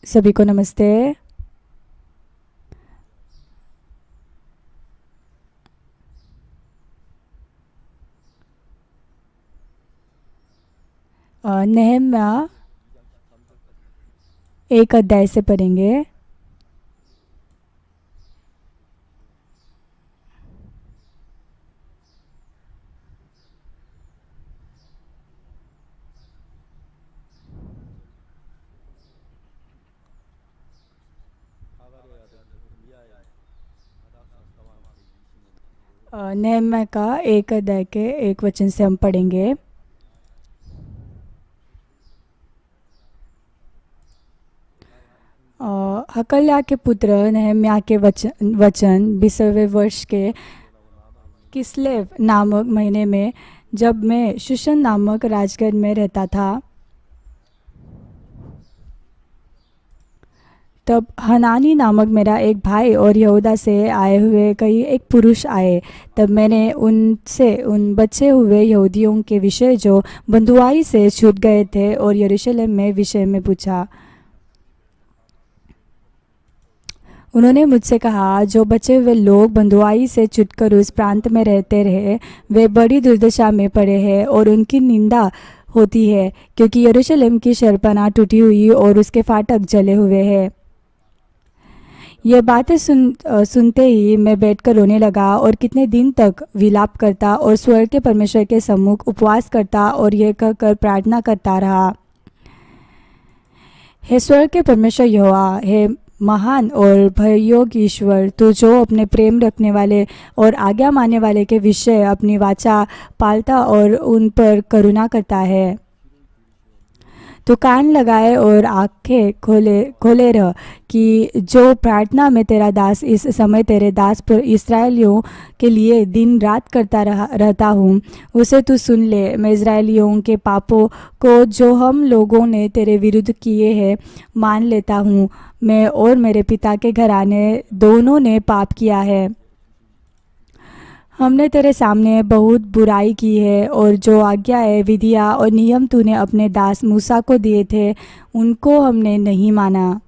सभी को नमस्ते। नेहम्या एक अध्याय से पढ़ेंगे। नेहम्या का एक अध्याय के एक वचन से हम पढ़ेंगे। हकल्या के पुत्र नेहम्या के वचन 20वें वर्ष के किस्लेव नामक महीने में, जब मैं शुशन नामक राजगढ़ में रहता था, तब हनानी नामक मेरा एक भाई और यहूदा से आए हुए कई एक पुरुष आए। तब मैंने उनसे उन बचे हुए यहूदियों के विषय जो बंधुआई से छूट गए थे और यरूशलेम में विषय में पूछा। उन्होंने मुझसे कहा, जो बचे हुए लोग बंधुआई से छूटकर उस प्रांत में रहते रहे, वे बड़ी दुर्दशा में पड़े हैं और उनकी निंदा होती है, क्योंकि यरूशलेम की शरपनाह टूटी हुई और उसके फाटक जले हुए हैं। ये बातें सुनते ही मैं बैठकर रोने लगा और कितने दिन तक विलाप करता और स्वर्ग के परमेश्वर के सम्मुख उपवास करता और ये कहकर प्रार्थना करता रहा, हे स्वर्ग के परमेश्वर यहोवा, हे महान और भययोग्य ईश्वर, तू जो अपने प्रेम रखने वाले और आज्ञा मानने वाले के विषय अपनी वाचा पालता और उन पर करुणा करता है, तो कान लगाए और आंखें खोले रह कि जो प्रार्थना में तेरा दास इस समय तेरे दास पर इस्राएलियों के लिए दिन रात करता रहता हूँ, उसे तू सुन ले। मैं इस्राएलियों के पापों को जो हम लोगों ने तेरे विरुद्ध किए हैं मान लेता हूँ। मैं और मेरे पिता के घराने दोनों ने पाप किया है। हमने तेरे सामने बहुत बुराई की है और जो आज्ञाएं, विधियाँ और नियम तूने अपने दास मूसा को दिए थे, उनको हमने नहीं माना।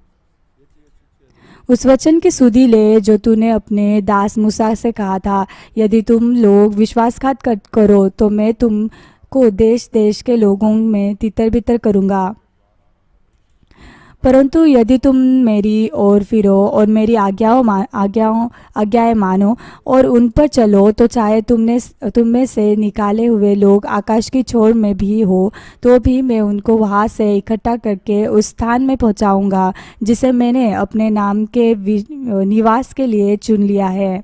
उस वचन की सुधि ले जो तूने अपने दास मूसा से कहा था, यदि तुम लोग विश्वासघात करो तो मैं तुमको देश देश के लोगों में तितर बितर करूँगा। परंतु यदि तुम मेरी ओर फिरो और मेरी आज्ञाएं मानो और उन पर चलो, तो चाहे तुम में से निकाले हुए लोग आकाश की छोर में भी हो, तो भी मैं उनको वहाँ से इकट्ठा करके उस स्थान में पहुँचाऊँगा जिसे मैंने अपने नाम के निवास के लिए चुन लिया है।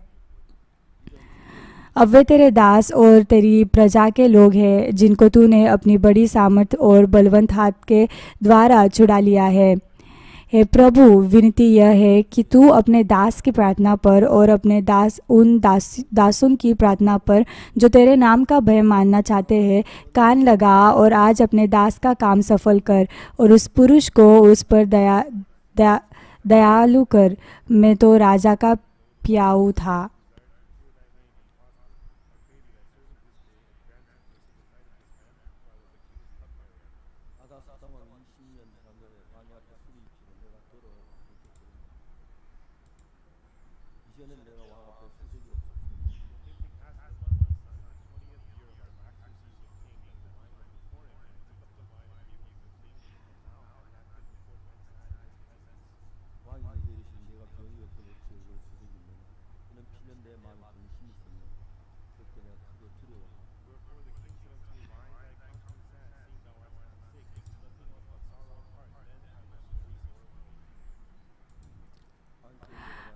अब वे तेरे दास और तेरी प्रजा के लोग हैं, जिनको तूने अपनी बड़ी सामर्थ और बलवंत हाथ के द्वारा छुड़ा लिया है। हे प्रभु, विनती यह है कि तू अपने दास की प्रार्थना पर और अपने दासों की प्रार्थना पर जो तेरे नाम का भय मानना चाहते हैं कान लगा और आज अपने दास का काम सफल कर और उस पुरुष को उस पर दयालु कर। मैं तो राजा का प्याऊ था।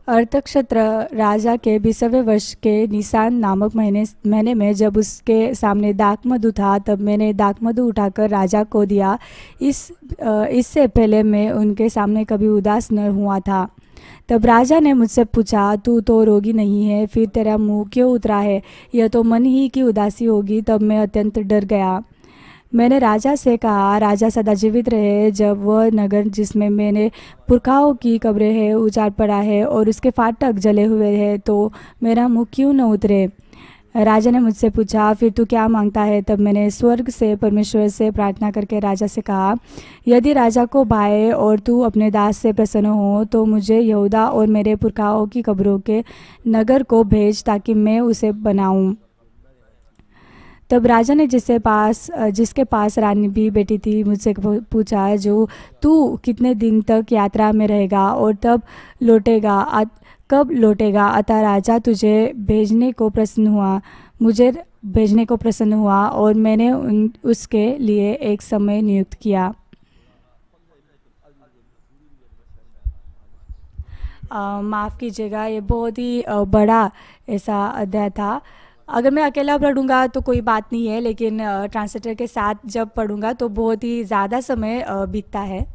अर्थक्षेत्र राजा के 20वें वर्ष के निसान नामक महीने में जब उसके सामने दाखमधु था, तब मैंने दाखमधु उठाकर राजा को दिया। इससे पहले मैं उनके सामने कभी उदास न हुआ था। तब राजा ने मुझसे पूछा, तू तो रोगी नहीं है, फिर तेरा मुंह क्यों उतरा है? यह तो मन ही की उदासी होगी। तब मैं अत्यंत डर गया। मैंने राजा से कहा, राजा सदा जीवित रहे, जब वह नगर जिसमें मैंने पुरखाओं की कब्रें हैं उजाड़ पड़ा है और उसके फाटक जले हुए हैं, तो मेरा मुँह क्यों न उतरे? राजा ने मुझसे पूछा, फिर तू क्या मांगता है? तब मैंने स्वर्ग से परमेश्वर से प्रार्थना करके राजा से कहा, यदि राजा को भाए और तू अपने दास से प्रसन्न हो तो मुझे यहूदा और मेरे पुरखाओं की कब्रों के नगर को भेज, ताकि मैं उसे बनाऊं। तब राजा ने जिसके पास रानी भी बेटी थी, मुझसे पूछा, जो तू कितने दिन तक यात्रा में रहेगा और कब लौटेगा? अतः राजा मुझे भेजने को प्रसन्न हुआ और मैंने उसके लिए एक समय नियुक्त किया। माफ़ कीजिएगा, ये बहुत ही बड़ा ऐसा अध्याय था। अगर मैं अकेला पढ़ूंगा तो कोई बात नहीं है, लेकिन ट्रांसलेटर के साथ जब पढ़ूंगा तो बहुत ही ज़्यादा समय बीतता है।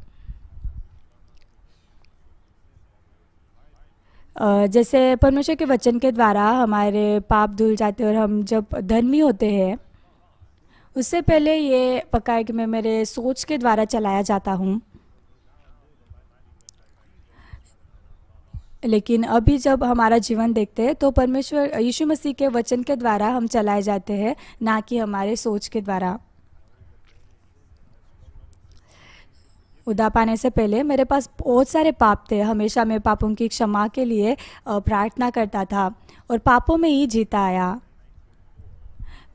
जैसे परमेश्वर के वचन के द्वारा हमारे पाप धुल जाते हैं और हम जब धर्मी होते हैं, उससे पहले ये पक्का है कि मैं मेरे सोच के द्वारा चलाया जाता हूँ। लेकिन अभी जब हमारा जीवन देखते हैं तो परमेश्वर यीशु मसीह के वचन के द्वारा हम चलाए जाते हैं, ना कि हमारे सोच के द्वारा। उद्धार पाने से पहले मेरे पास बहुत सारे पाप थे। हमेशा मैं पापों की क्षमा के लिए प्रार्थना करता था और पापों में ही जीता आया।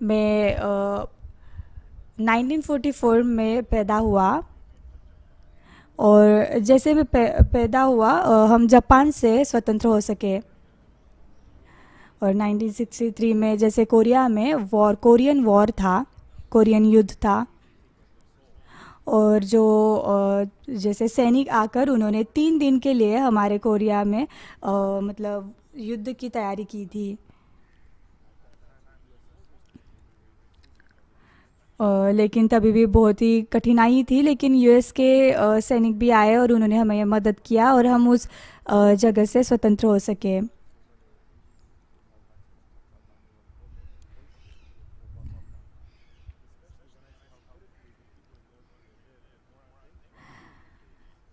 मैं 1944 में पैदा हुआ और जैसे मैं पैदा हुआ हम जापान से स्वतंत्र हो सके। और 1963 में जैसे कोरिया में कोरियन वॉर था, कोरियन युद्ध था, और जो जैसे सैनिक आकर उन्होंने 3 दिन के लिए हमारे कोरिया में मतलब युद्ध की तैयारी की थी। लेकिन तभी भी बहुत ही कठिनाई थी, लेकिन यूएस के सैनिक भी आए और उन्होंने हमें मदद किया और हम उस जगह से स्वतंत्र हो सके।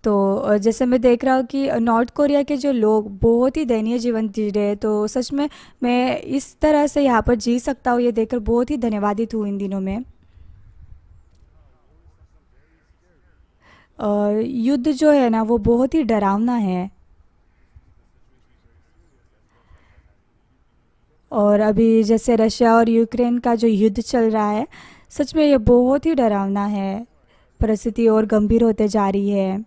तो जैसे मैं देख रहा हूँ कि नॉर्थ कोरिया के जो लोग बहुत ही दयनीय जीवन जी रहे हैं, तो सच में मैं इस तरह से यहाँ पर जी सकता हूँ, ये देखकर बहुत ही धन्यवादित हूँ इन दिनों में। युद्ध जो है ना वो बहुत ही डरावना है, और अभी जैसे रशिया और यूक्रेन का जो युद्ध चल रहा है, सच में ये बहुत ही डरावना है। परिस्थिति और गंभीर होते जा रही है।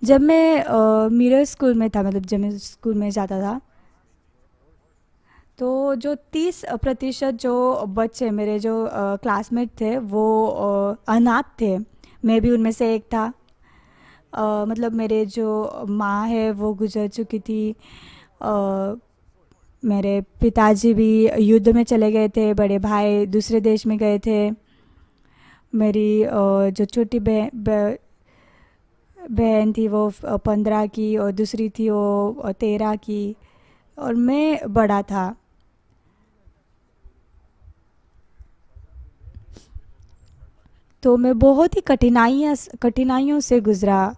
जब मैं मिडिल स्कूल में था, मतलब जब मैं स्कूल में जाता था, तो जो 30% जो बच्चे मेरे जो क्लासमेट थे वो अनाथ थे। मैं भी उनमें से एक था। मतलब मेरे जो माँ है वो गुजर चुकी थी। मेरे पिताजी भी युद्ध में चले गए थे, बड़े भाई दूसरे देश में गए थे। मेरी जो छोटी बहन थी वो 15 की, और दूसरी थी वो 13 की, और मैं बड़ा था। तो मैं बहुत ही कठिनाइयों से गुजरा।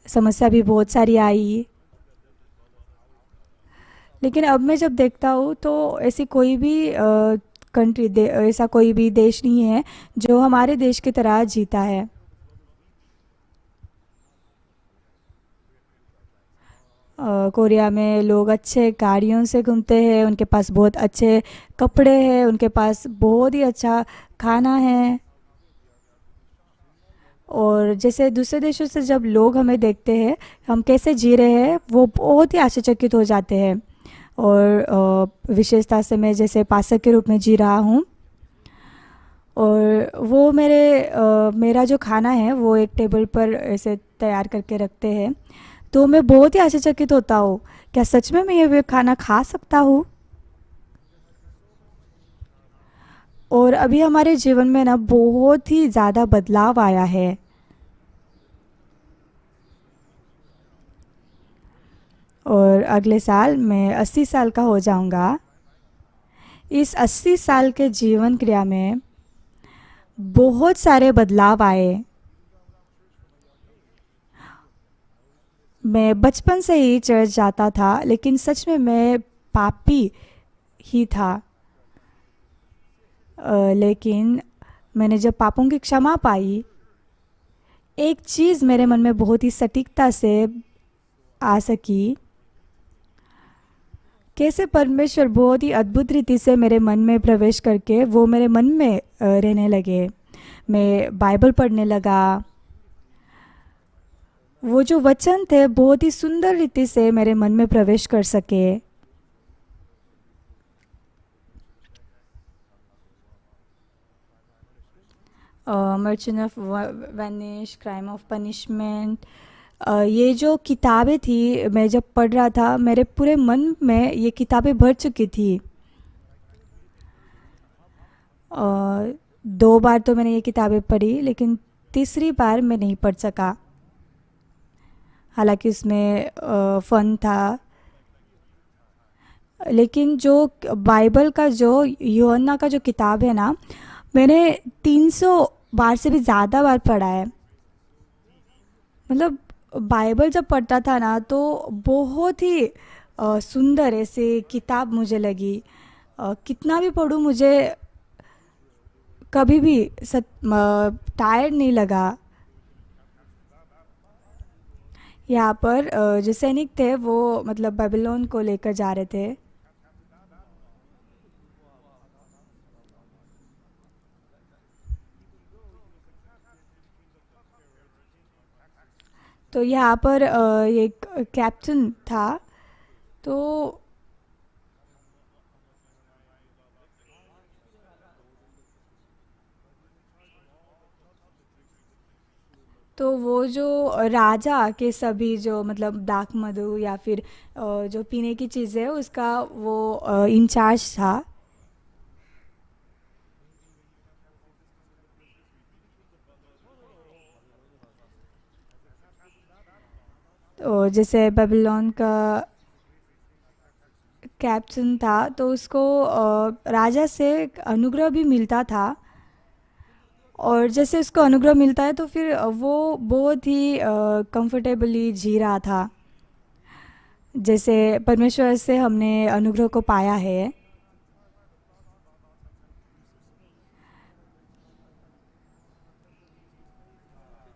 समस्या भी बहुत सारी आई, लेकिन अब मैं जब देखता हूँ तो ऐसी कोई भी ऐसा कोई भी देश नहीं है जो हमारे देश की तरह जीता है। कोरिया में लोग अच्छे गाड़ियों से घूमते हैं, उनके पास बहुत अच्छे कपड़े हैं, उनके पास बहुत ही अच्छा खाना है। और जैसे दूसरे देशों से जब लोग हमें देखते हैं, हम कैसे जी रहे हैं, वो बहुत ही आश्चर्यचकित हो जाते हैं। और विशेषता से मैं जैसे पासक के रूप में जी रहा हूँ, और वो मेरा जो खाना है वो एक टेबल पर ऐसे तैयार करके रखते हैं, तो मैं बहुत ही आश्चर्यचकित होता हूँ, क्या सच में मैं ये खाना खा सकता हूँ? और अभी हमारे जीवन में ना बहुत ही ज़्यादा बदलाव आया है। और अगले साल मैं 80 साल का हो जाऊंगा। इस 80 साल के जीवन क्रिया में बहुत सारे बदलाव आए। मैं बचपन से ही चर्च जाता था, लेकिन सच में मैं पापी ही था। लेकिन मैंने जब पापों की क्षमा पाई, एक चीज़ मेरे मन में बहुत ही सटीकता से आ सकी। कैसे परमेश्वर बहुत ही अद्भुत रीति से मेरे मन में प्रवेश करके वो मेरे मन में रहने लगे। मैं बाइबल पढ़ने लगा। वो जो वचन थे बहुत ही सुंदर रीति से मेरे मन में प्रवेश कर सके। Merchant of Venice, crime of punishment, ये जो किताबें थी, मैं जब पढ़ रहा था मेरे पूरे मन में ये किताबें भर चुकी थी। 2 बार तो मैंने ये किताबें पढ़ी, लेकिन तीसरी बार मैं नहीं पढ़ सका। हालांकि उसमें फ़न था, लेकिन जो बाइबल का जो यूहन्ना का जो किताब है ना, मैंने 300 बार से भी ज़्यादा बार पढ़ा है। मतलब बाइबल जब पढ़ता था ना तो बहुत ही सुंदर ऐसी किताब मुझे लगी। कितना भी पढ़ूँ मुझे कभी भी टायर्ड नहीं लगा। यहाँ पर जो सैनिक थे वो मतलब बेबीलोन को लेकर जा रहे थे। तो यहाँ पर एक कैप्टन था। तो तो वो जो राजा के सभी जो मतलब दाख मधु या फिर जो पीने की चीज़ें उसका वो इंचार्ज था। तो जैसे बेबीलोन का कैप्टन था तो उसको राजा से अनुग्रह भी मिलता था। और जैसे उसको अनुग्रह मिलता है तो फिर वो बहुत ही कंफर्टेबली जी रहा था। जैसे परमेश्वर से हमने अनुग्रह को पाया है।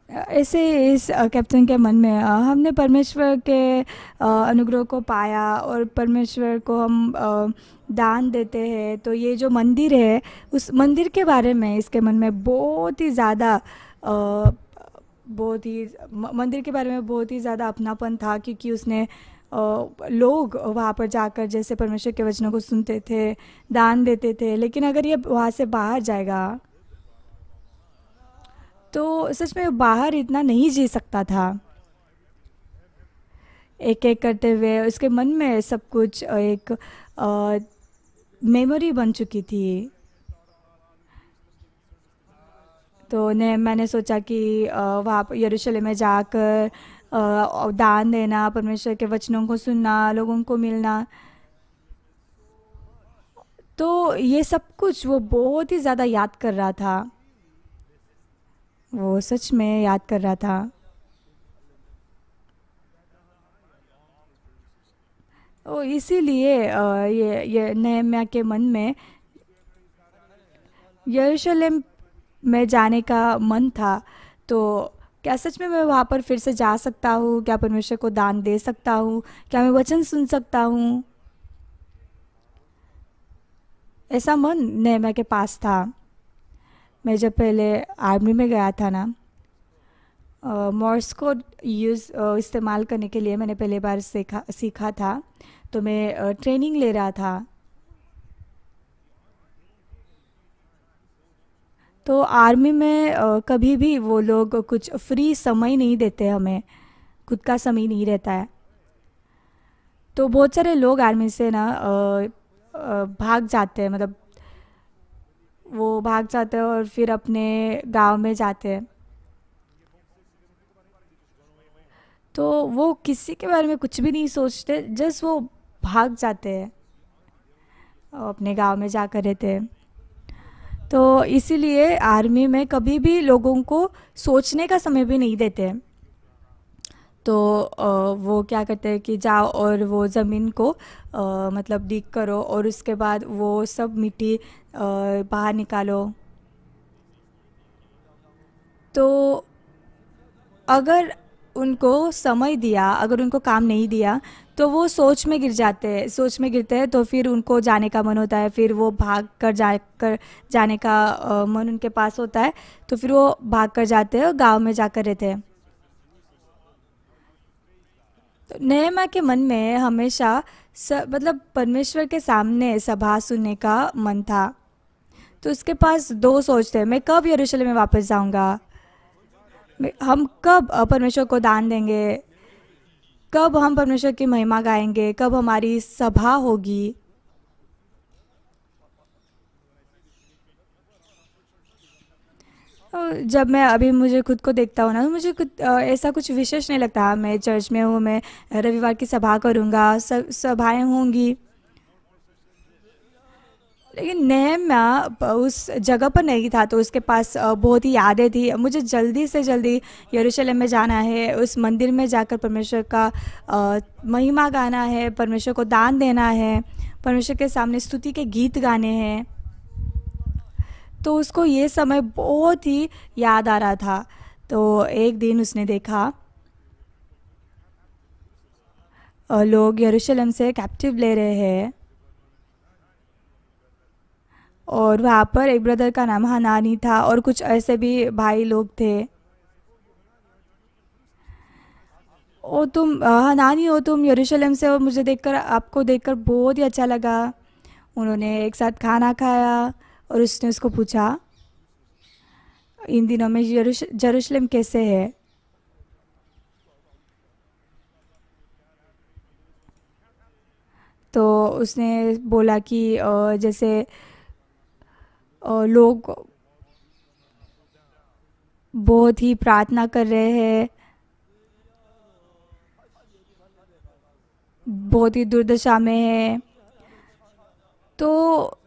ऐसे इस कैप्टन के मन में हमने परमेश्वर के अनुग्रह को पाया और परमेश्वर को हम दान देते हैं। तो ये जो मंदिर है उस मंदिर के बारे में इसके मन में बहुत ही ज़्यादा बहुत ही मंदिर के बारे में बहुत ही ज़्यादा अपनापन था, क्योंकि उसने लोग वहाँ पर जाकर जैसे परमेश्वर के वचनों को सुनते थे, दान देते थे। लेकिन अगर ये वहाँ से बाहर जाएगा तो सच में बाहर इतना नहीं जी सकता था। एक एक करते हुए उसके मन में सब कुछ एक मेमोरी बन चुकी थी। तो मैंने सोचा कि वहाँ पर यरूशलेम में जाकर दान देना, परमेश्वर के वचनों को सुनना, लोगों को मिलना, तो ये सब कुछ वो बहुत ही ज़्यादा याद कर रहा था। वो सच में याद कर रहा था। तो इसीलिए ये नehemia के मन में यरूशलेम में जाने का मन था। तो क्या सच में मैं वहाँ पर फिर से जा सकता हूँ? क्या परमेश्वर को दान दे सकता हूँ? क्या मैं वचन सुन सकता हूँ? ऐसा मन nehemia के पास था। मैं जब पहले आर्मी में गया था ना, मॉर्स कोड इस्तेमाल करने के लिए मैंने पहली बार सीखा था। तो मैं ट्रेनिंग ले रहा था। तो आर्मी में कभी भी वो लोग कुछ फ्री समय नहीं देते हमें, खुद का समय नहीं रहता है। तो बहुत सारे लोग आर्मी से ना भाग जाते हैं, मतलब वो भाग जाते हैं और फिर अपने गांव में जाते हैं। तो वो किसी के बारे में कुछ भी नहीं सोचते, जस्ट वो भाग जाते हैं, अपने गांव में जाकर रहते हैं। तो इसीलिए आर्मी में कभी भी लोगों को सोचने का समय भी नहीं देते हैं। तो वो क्या करते हैं कि जाओ और वो ज़मीन को मतलब डिग करो और उसके बाद वो सब मिट्टी बाहर निकालो। तो अगर उनको समय दिया, अगर उनको काम नहीं दिया, तो वो सोच में गिर जाते हैं, सोच में गिरते हैं, तो फिर उनको जाने का मन होता है, फिर वो भाग कर जाने का मन उनके पास होता है, तो फिर वो भाग कर जाते हैं और गांव में जाकर रहते हैं। तो नेहमा के मन में हमेशा मतलब परमेश्वर के सामने सभा सुनने का मन था। तो उसके पास दो सोच थे, मैं कब यरूशलेम में वापस जाऊंगा, हम कब परमेश्वर को दान देंगे, कब हम परमेश्वर की महिमा गाएंगे, कब हमारी सभा होगी। जब मैं अभी मुझे खुद को देखता हूँ ना, तो मुझे कुछ ऐसा कुछ विशेष नहीं लगता। मैं चर्च में हूँ, मैं रविवार की सभा करूँगा, सभाएं होंगी, लेकिन नेहम्या उस जगह पर नहीं था। तो उसके पास बहुत ही यादें थी, मुझे जल्दी से जल्दी यरूशलेम में जाना है, उस मंदिर में जाकर परमेश्वर का महिमा गाना है, परमेश्वर को दान देना है, परमेश्वर के सामने स्तुति के गीत गाने हैं। तो उसको ये समय बहुत ही याद आ रहा था। तो एक दिन उसने देखा लोग यरूशलेम से कैप्टिव ले रहे हैं, और वहाँ पर एक ब्रदर का नाम हनानी था और कुछ ऐसे भी भाई लोग थे। ओ तुम हनानी हो, तुम यरूशलेम से, और मुझे देखकर, आपको देखकर बहुत ही अच्छा लगा। उन्होंने एक साथ खाना खाया और उसने उसको पूछा, इन दिनों में यरूशलेम कैसे है। तो उसने बोला कि जैसे लोग बहुत ही प्रार्थना कर रहे हैं, बहुत ही दुर्दशा में है। तो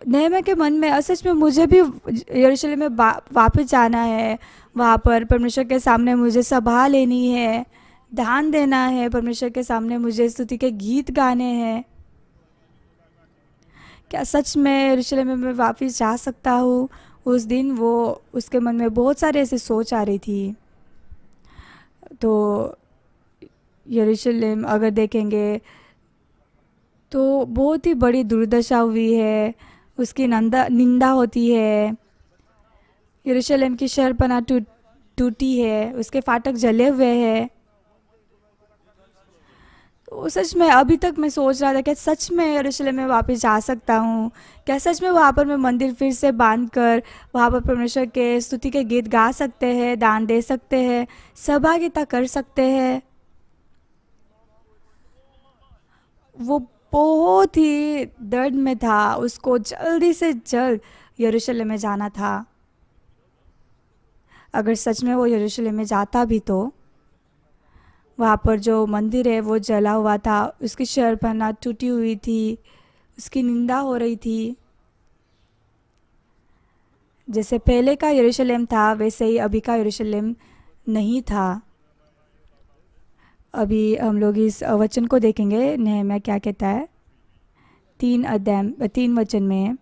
नेहम्याह के मन में सच में मुझे भी यरूशलेम में वापस जाना है, वहाँ पर परमेश्वर के सामने मुझे सभा लेनी है, ध्यान देना है, परमेश्वर के सामने मुझे स्तुति के गीत गाने हैं। क्या सच में यरूशलेम में मैं वापस जा सकता हूँ? उस दिन वो, उसके मन में बहुत सारे ऐसे सोच आ रही थी। तो यरूशलेम अगर देखेंगे तो बहुत ही बड़ी दुर्दशा हुई है, उसकी निंदा होती है। यरूशलेम की शहरपनाह टूटी है, उसके फाटक जले हुए हैं। तो सच में अभी तक मैं सोच रहा था कि सच में यरूशलेम में वापस जा सकता हूँ, क्या सच में वहाँ पर मैं मंदिर फिर से बांध कर वहाँ पर परमेश्वर के स्तुति के गीत गा सकते हैं, दान दे सकते हैं, सहभागिता कर सकते हैं। वो बहुत ही दर्द में था, उसको जल्दी से जल्द यरूशलेम में जाना था। अगर सच में वो यरूशलेम में जाता भी तो वहाँ पर जो मंदिर है वो जला हुआ था, उसकी शहरपनाह टूटी हुई थी, उसकी निंदा हो रही थी। जैसे पहले का यरूशलेम था वैसे ही अभी का यरूशलेम नहीं था। अभी हम लोग इस वचन को देखेंगे, नेहम्याह क्या कहता है 3 वचन में।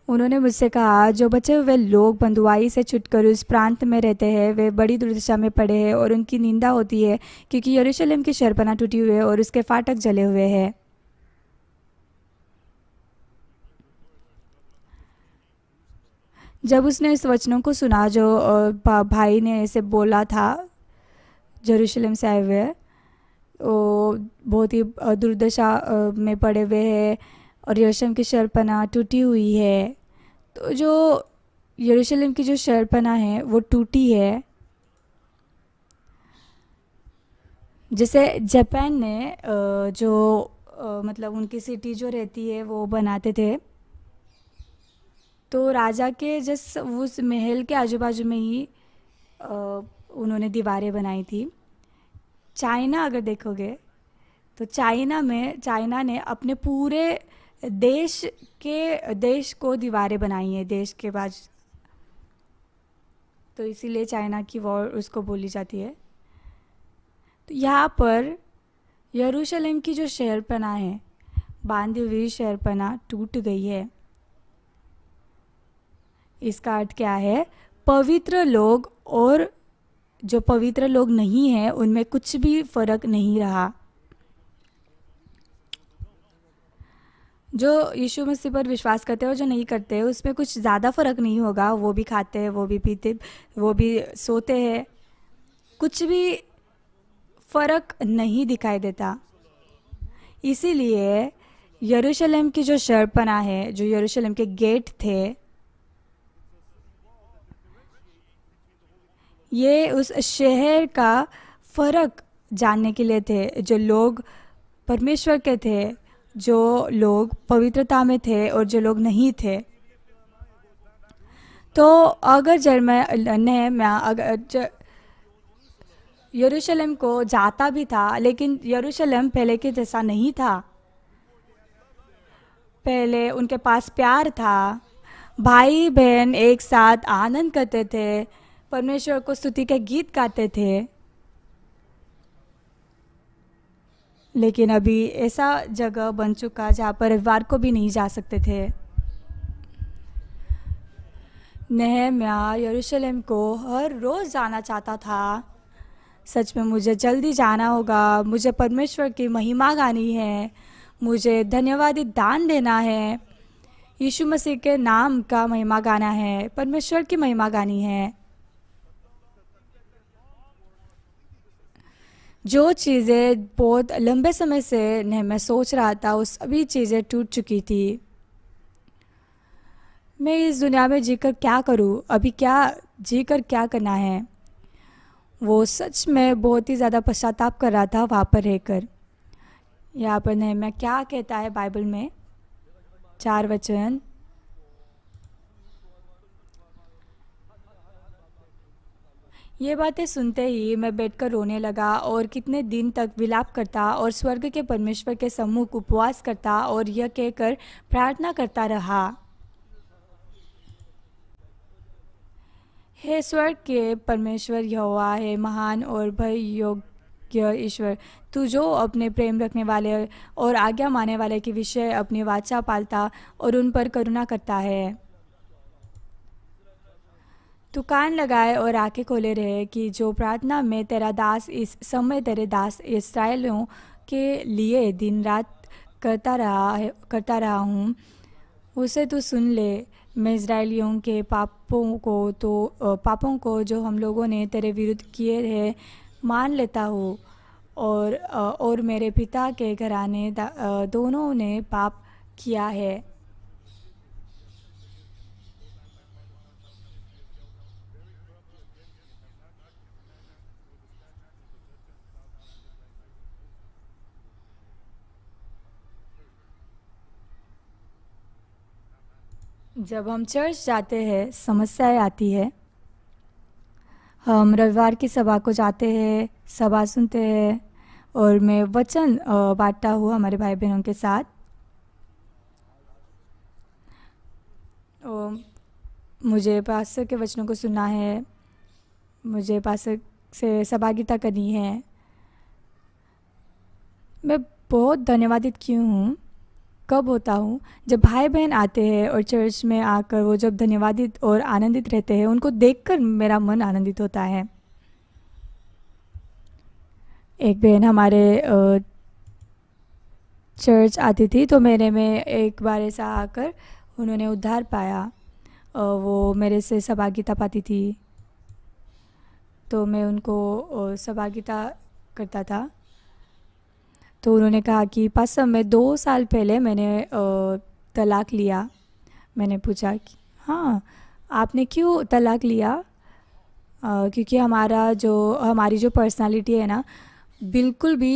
उन्होंने मुझसे कहा, जो बचे हुए लोग बंधुआई से छुटकर उस प्रांत में रहते हैं वे बड़ी दुर्दशा में पड़े हैं और उनकी निंदा होती है, क्योंकि यरूशलेम की शहरपनाह टूटी हुई है और उसके फाटक जले हुए हैं। जब उसने इस वचनों को सुना जो भाई ने ऐसे बोला था यरूशलेम से आए हुए, वो बहुत ही दुर्दशा में पड़े हुए हैं और यरूशलेम की शहरपनाह टूटी हुई है। तो जो यरूशलेम की जो शहरपनाह है वो टूटी है। जैसे जापान ने जो मतलब उनकी सिटी जो रहती है वो बनाते थे, तो राजा के जस्ट उस महल के आजू बाजू में ही उन्होंने दीवारें बनाई थी। चाइना अगर देखोगे तो चाइना ने अपने पूरे देश को दीवारें बनाई हैं, देश के बाजू। तो इसीलिए चाइना की वॉर उसको बोली जाती है। तो यहाँ पर यरूशलेम की जो शहरपनाह है, बांधी हुई शहरपनाह टूट गई है। इसका अर्थ क्या है? पवित्र लोग और जो पवित्र लोग नहीं हैं उनमें कुछ भी फर्क नहीं रहा। जो यीशु मसीह पर विश्वास करते हैं और जो नहीं करते हैं उसमें कुछ ज़्यादा फर्क नहीं होगा। वो भी खाते हैं, वो भी पीते, वो भी सोते हैं, कुछ भी फर्क नहीं दिखाई देता। इसीलिए यरूशलेम की जो शहरपनाह है, जो यरूशलेम के गेट थे, ये उस शहर का फ़र्क जानने के लिए थे। जो लोग परमेश्वर के थे, जो लोग पवित्रता में थे और जो लोग नहीं थे। तो अगर नहम्याह अगर यरूशलेम को जाता भी था, लेकिन यरूशलेम पहले के जैसा नहीं था। पहले उनके पास प्यार था, भाई बहन एक साथ आनंद करते थे, परमेश्वर को स्तुति के गीत गाते थे। लेकिन अभी ऐसा जगह बन चुका जहाँ पर रविवार को भी नहीं जा सकते थे। नहम्याह यरूशलेम को हर रोज़ जाना चाहता था। सच में मुझे जल्दी जाना होगा, मुझे परमेश्वर की महिमा गानी है, मुझे धन्यवादी दान देना है, यीशु मसीह के नाम का महिमा गाना है, परमेश्वर की महिमा गानी है। जो चीज़ें बहुत लंबे समय से मैं सोच रहा था, वो सभी चीज़ें टूट चुकी थी। मैं इस दुनिया में जीकर क्या करूं? अभी क्या जीकर क्या करना है? वो सच में बहुत ही ज़्यादा पश्चाताप कर रहा था वहाँ पर रहकर। यहाँ पर मैं क्या कहता है बाइबल में, 4 वचन। ये बातें सुनते ही मैं बैठकर रोने लगा और कितने दिन तक विलाप करता और स्वर्ग के परमेश्वर के सम्मुख उपवास करता और यह कहकर प्रार्थना करता रहा, हे स्वर्ग के परमेश्वर यहोवा, है महान और भय योग्य ईश्वर, तू जो अपने प्रेम रखने वाले और आज्ञा मानने वाले के विषय अपनी वाचा पालता और उन पर करुणा करता है। तू कान लगाए और आंखें खोले रहे कि जो प्रार्थना में तेरा दास इस समय तेरे दास इस्राएलियों के लिए दिन रात करता रहा हूँ, उसे तू सुन ले। मैं इस्राएलियों के पापों को जो हम लोगों ने तेरे विरुद्ध किए हैं मान लेता हूँ, और मेरे पिता के घराने दोनों ने पाप किया है। जब हम चर्च जाते हैं समस्याएं आती है। हम रविवार की सभा को जाते हैं, सभा सुनते हैं और मैं वचन बांटता हूँ हमारे भाई बहनों के साथ। मुझे पास्टर के वचनों को सुनना है, मुझे पास्टर से सहभागिता करनी है। मैं बहुत धन्यवादित क्यों हूँ, कब होता हूँ जब भाई बहन आते हैं और चर्च में आकर वो जब धन्यवादित और आनंदित रहते हैं, उनको देखकर मेरा मन आनंदित होता है। एक बहन हमारे चर्च आती थी तो मेरे में एक बार ऐसा आकर उन्होंने उद्धार पाया। वो मेरे से सहभागिता पाती थी तो मैं उनको सहभागिता करता था। तो उन्होंने कहा कि पास्टर मैं 2 साल पहले मैंने तलाक लिया। मैंने पूछा कि हाँ, आपने क्यों तलाक लिया? क्योंकि हमारी जो पर्सनालिटी है ना, बिल्कुल भी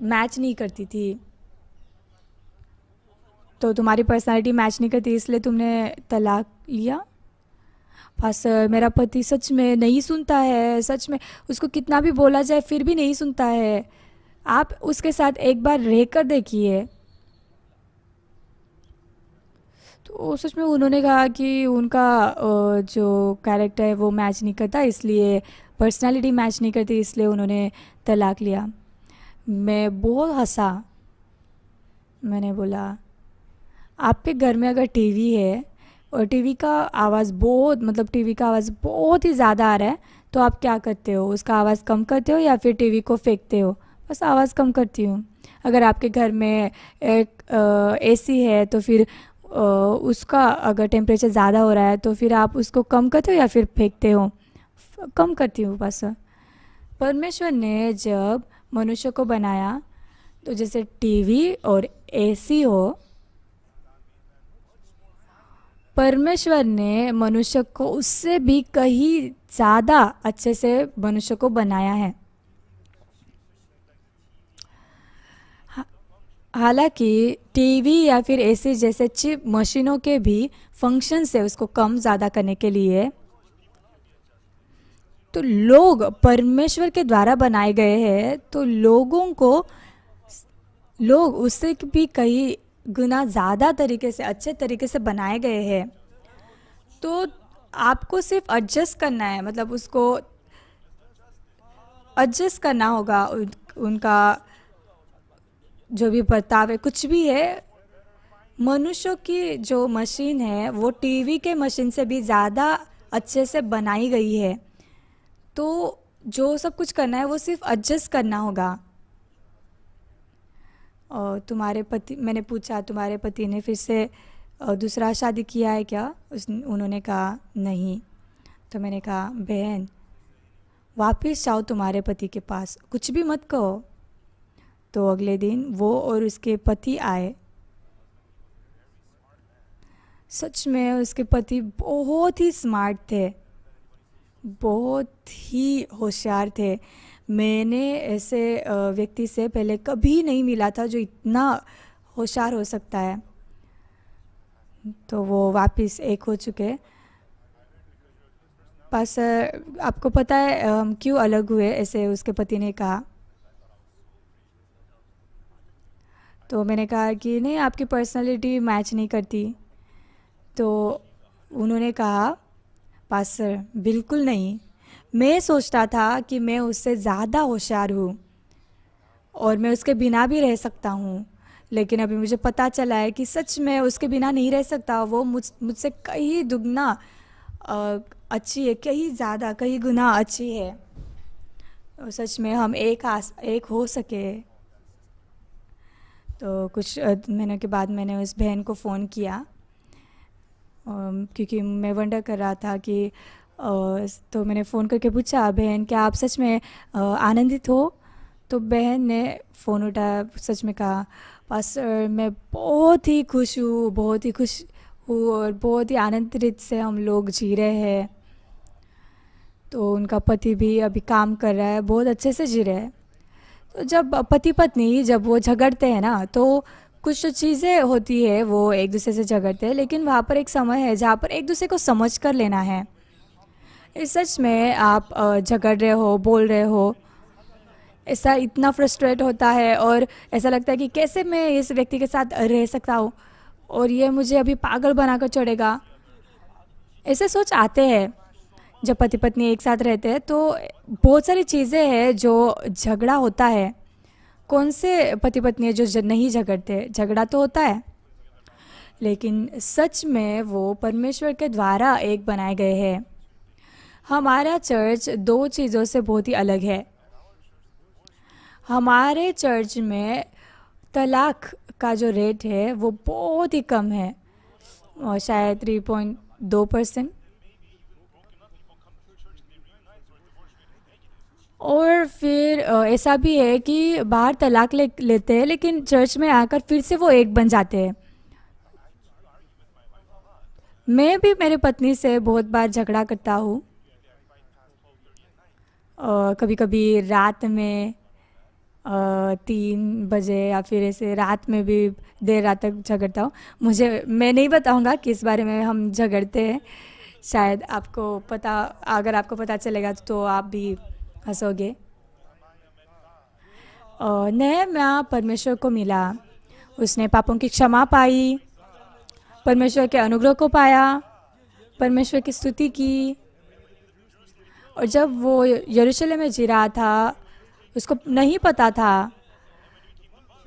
मैच नहीं करती थी। तो तुम्हारी पर्सनालिटी मैच नहीं करती इसलिए तुमने तलाक लिया? पास्टर मेरा पति सच में नहीं सुनता है, सच में उसको कितना भी बोला जाए फिर भी नहीं सुनता है। आप उसके साथ एक बार रहकर देखिए। तो सच में उन्होंने कहा कि उनका जो कैरेक्टर है वो मैच नहीं करता, इसलिए पर्सनालिटी मैच नहीं करती, इसलिए उन्होंने तलाक लिया। मैं बहुत हंसा। मैंने बोला, आपके घर में अगर टीवी है और टीवी का आवाज़ बहुत, मतलब टीवी का आवाज़ बहुत ही ज़्यादा आ रहा है, तो आप क्या करते हो? उसका आवाज़ कम करते हो या फिर टीवी को फेंकते हो? बस आवाज़ कम करती हूँ। अगर आपके घर में एक एसी है तो फिर उसका अगर टेम्परेचर ज़्यादा हो रहा है तो फिर आप उसको कम करते हो या फिर फेंकते हो? कम करती हूँ बस। परमेश्वर ने जब मनुष्य को बनाया तो जैसे टीवी और एसी हो, परमेश्वर ने मनुष्य को उससे भी कहीं ज़्यादा अच्छे से मनुष्य को बनाया है। हालांकि टीवी या फिर एसी जैसे चिप मशीनों के भी फंक्शन से उसको कम ज़्यादा करने के लिए, तो लोग परमेश्वर के द्वारा बनाए गए हैं, तो लोग उससे भी कई गुना ज़्यादा तरीके से, अच्छे तरीके से बनाए गए हैं। तो आपको सिर्फ एडजस्ट करना है, मतलब उसको एडजस्ट करना होगा। उनका जो भी बर्ताव है, कुछ भी है, मनुष्यों की जो मशीन है वो टीवी के मशीन से भी ज़्यादा अच्छे से बनाई गई है। तो जो सब कुछ करना है वो सिर्फ एडजस्ट करना होगा। और तुम्हारे पति, मैंने पूछा तुम्हारे पति ने फिर से दूसरा शादी किया है क्या? उन्होंने कहा नहीं। तो मैंने कहा, बहन वापस जाओ तुम्हारे पति के पास, कुछ भी मत कहो। तो अगले दिन वो और उसके पति आए। सच में उसके पति बहुत ही स्मार्ट थे, बहुत ही होशियार थे। मैंने ऐसे व्यक्ति से पहले कभी नहीं मिला था जो इतना होशियार हो सकता है। तो वो वापस एक हो चुके। पास्टर, आपको पता है हम क्यों अलग हुए? ऐसे उसके पति ने कहा। तो मैंने कहा कि नहीं, आपकी पर्सनालिटी मैच नहीं करती। तो उन्होंने कहा, पास्टर बिल्कुल नहीं, मैं सोचता था कि मैं उससे ज़्यादा होशियार हूँ और मैं उसके बिना भी रह सकता हूँ, लेकिन अभी मुझे पता चला है कि सच में उसके बिना नहीं रह सकता। वो मुझसे कहीं दुगना अच्छी है, कहीं ज़्यादा, कहीं गुना अच्छी है। और सच में हम एक हो सके। तो कुछ महीनों के बाद मैंने उस बहन को फ़ोन किया, क्योंकि मैं वंडर कर रहा था कि तो मैंने फ़ोन करके पूछा, बहन क्या आप सच में आनंदित हो? तो बहन ने फ़ोन उठाया, सच में कहा, पास्टर मैं बहुत ही खुश हूँ, बहुत ही खुश हूँ और बहुत ही आनंदित से हम लोग जी रहे हैं। तो उनका पति भी अभी काम कर रहा है, बहुत अच्छे से जी रहे हैं। तो जब पति पत्नी जब वो झगड़ते हैं ना, तो कुछ जो चीज़ें होती है वो एक दूसरे से झगड़ते हैं, लेकिन वहाँ पर एक समय है जहाँ पर एक दूसरे को समझ कर लेना है। इस सच में आप झगड़ रहे हो, बोल रहे हो, ऐसा इतना फ्रस्ट्रेट होता है और ऐसा लगता है कि कैसे मैं इस व्यक्ति के साथ रह सकता हूँ और ये मुझे अभी पागल बनाकर छोड़ेगा। ऐसे सोच आते हैं जब पति पत्नी एक साथ रहते हैं। तो बहुत सारी चीज़ें हैं जो झगड़ा होता है। कौन से पति पत्नी है जो नहीं झगड़ते? झगड़ा तो होता है, लेकिन सच में वो परमेश्वर के द्वारा एक बनाए गए हैं। हमारा चर्च दो चीज़ों से बहुत ही अलग है। हमारे चर्च में तलाक का जो रेट है वो बहुत ही कम है, और शायद 3.2%। और फिर ऐसा भी है कि बाहर तलाक लेते हैं, लेकिन चर्च में आकर फिर से वो एक बन जाते हैं। मैं भी मेरे पत्नी से बहुत बार झगड़ा करता हूँ, कभी कभी रात में 3 बजे या फिर ऐसे रात में भी देर रात तक झगड़ता हूँ। मैं नहीं बताऊँगा किस बारे में हम झगड़ते हैं, शायद आपको पता, अगर आपको पता चलेगा तो आप भी हंसोगे। नहम्याह परमेश्वर को मिला, उसने पापों की क्षमा पाई, परमेश्वर के अनुग्रह को पाया, परमेश्वर की स्तुति की। और जब वो यरूशलेम में जी रहा था, उसको नहीं पता था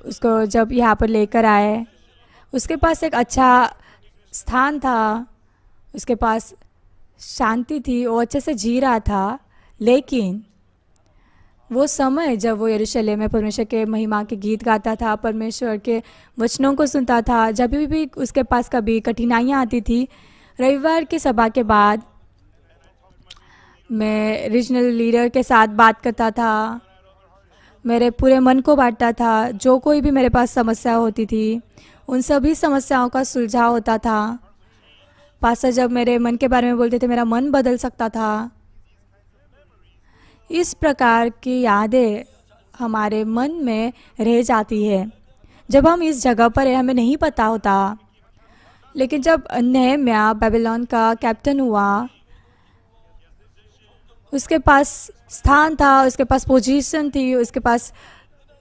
उसको जब यहाँ पर लेकर आए, उसके पास एक अच्छा स्थान था, उसके पास शांति थी, वो अच्छे से जी रहा था। लेकिन वो समय जब वो यरूशलेम में परमेश्वर के महिमा के गीत गाता था, परमेश्वर के वचनों को सुनता था, जब भी उसके पास कभी कठिनाइयाँ आती थी, रविवार की सभा के बाद मैं रीजनल लीडर के साथ बात करता था, मेरे पूरे मन को बांटता था। जो कोई भी मेरे पास समस्या होती थी, उन सभी समस्याओं का सुलझाव होता था। पास्टर जब मेरे मन के बारे में बोलते थे, मेरा मन बदल सकता था। इस प्रकार की यादें हमारे मन में रह जाती है। जब हम इस जगह पर हैं, हमें नहीं पता होता, लेकिन जब नहम्याह बेबीलोन का कैप्टन हुआ, उसके पास स्थान था, उसके पास पोजीशन थी, उसके पास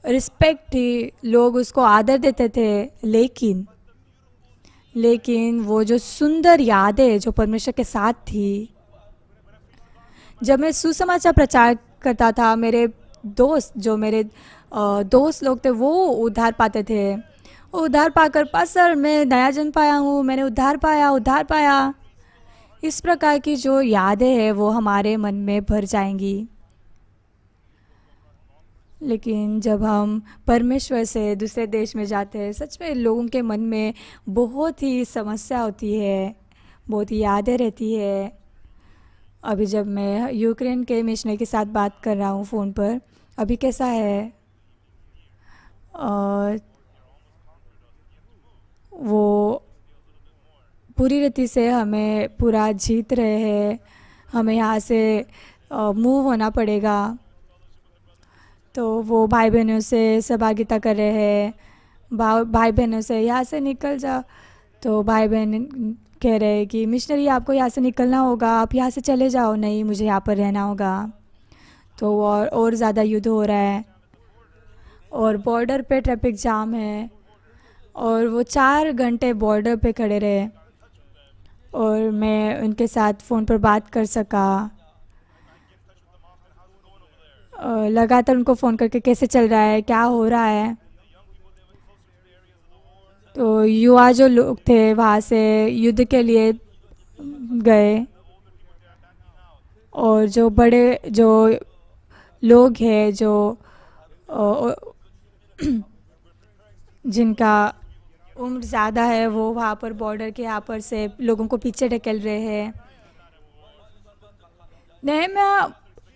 रिस्पेक्ट थी, लोग उसको आदर देते थे। लेकिन वो जो सुंदर यादें जो परमेश्वर के साथ थी, जब मैं सुसमाचार प्रचार करता था, मेरे दोस्त जो मेरे दोस्त लोग थे वो उद्धार पाते थे। वो उद्धार पाकर, पास्टर मैं नया जन्म पाया हूँ, मैंने उद्धार पाया। इस प्रकार की जो यादें हैं वो हमारे मन में भर जाएंगी। लेकिन जब हम परमेश्वर से दूसरे देश में जाते हैं, सच में लोगों के मन में बहुत ही समस्या होती है, बहुत ही यादें रहती है। अभी जब मैं यूक्रेन के मिशनरी के साथ बात कर रहा हूँ फ़ोन पर, अभी कैसा है, और वो पूरी रीति से हमें पूरा जीत रहे हैं। हमें यहाँ से मूव होना पड़ेगा। तो वो भाई बहनों से सहभागिता कर रहे हैं, भाई बहनों से यहाँ से निकल जाओ। तो भाई बहन कह रहे हैं कि मिशनरी आपको यहाँ से निकलना होगा, आप यहाँ से चले जाओ। नहीं, मुझे यहाँ पर रहना होगा। तो और ज़्यादा युद्ध हो रहा है, और बॉर्डर पे ट्रैफिक जाम है, और वो 4 घंटे बॉर्डर पे खड़े रहे, और मैं उनके साथ फ़ोन पर बात कर सका। लगातार उनको फ़ोन करके कैसे चल रहा है, क्या हो रहा है। तो युवा जो लोग थे वहाँ से युद्ध के लिए गए, और जो बड़े जो लोग हैं जो जिनका उम्र ज़्यादा है, वो वहाँ पर बॉर्डर के यहाँ पर से लोगों को पीछे ढकेल रहे हैं। नेहम्याह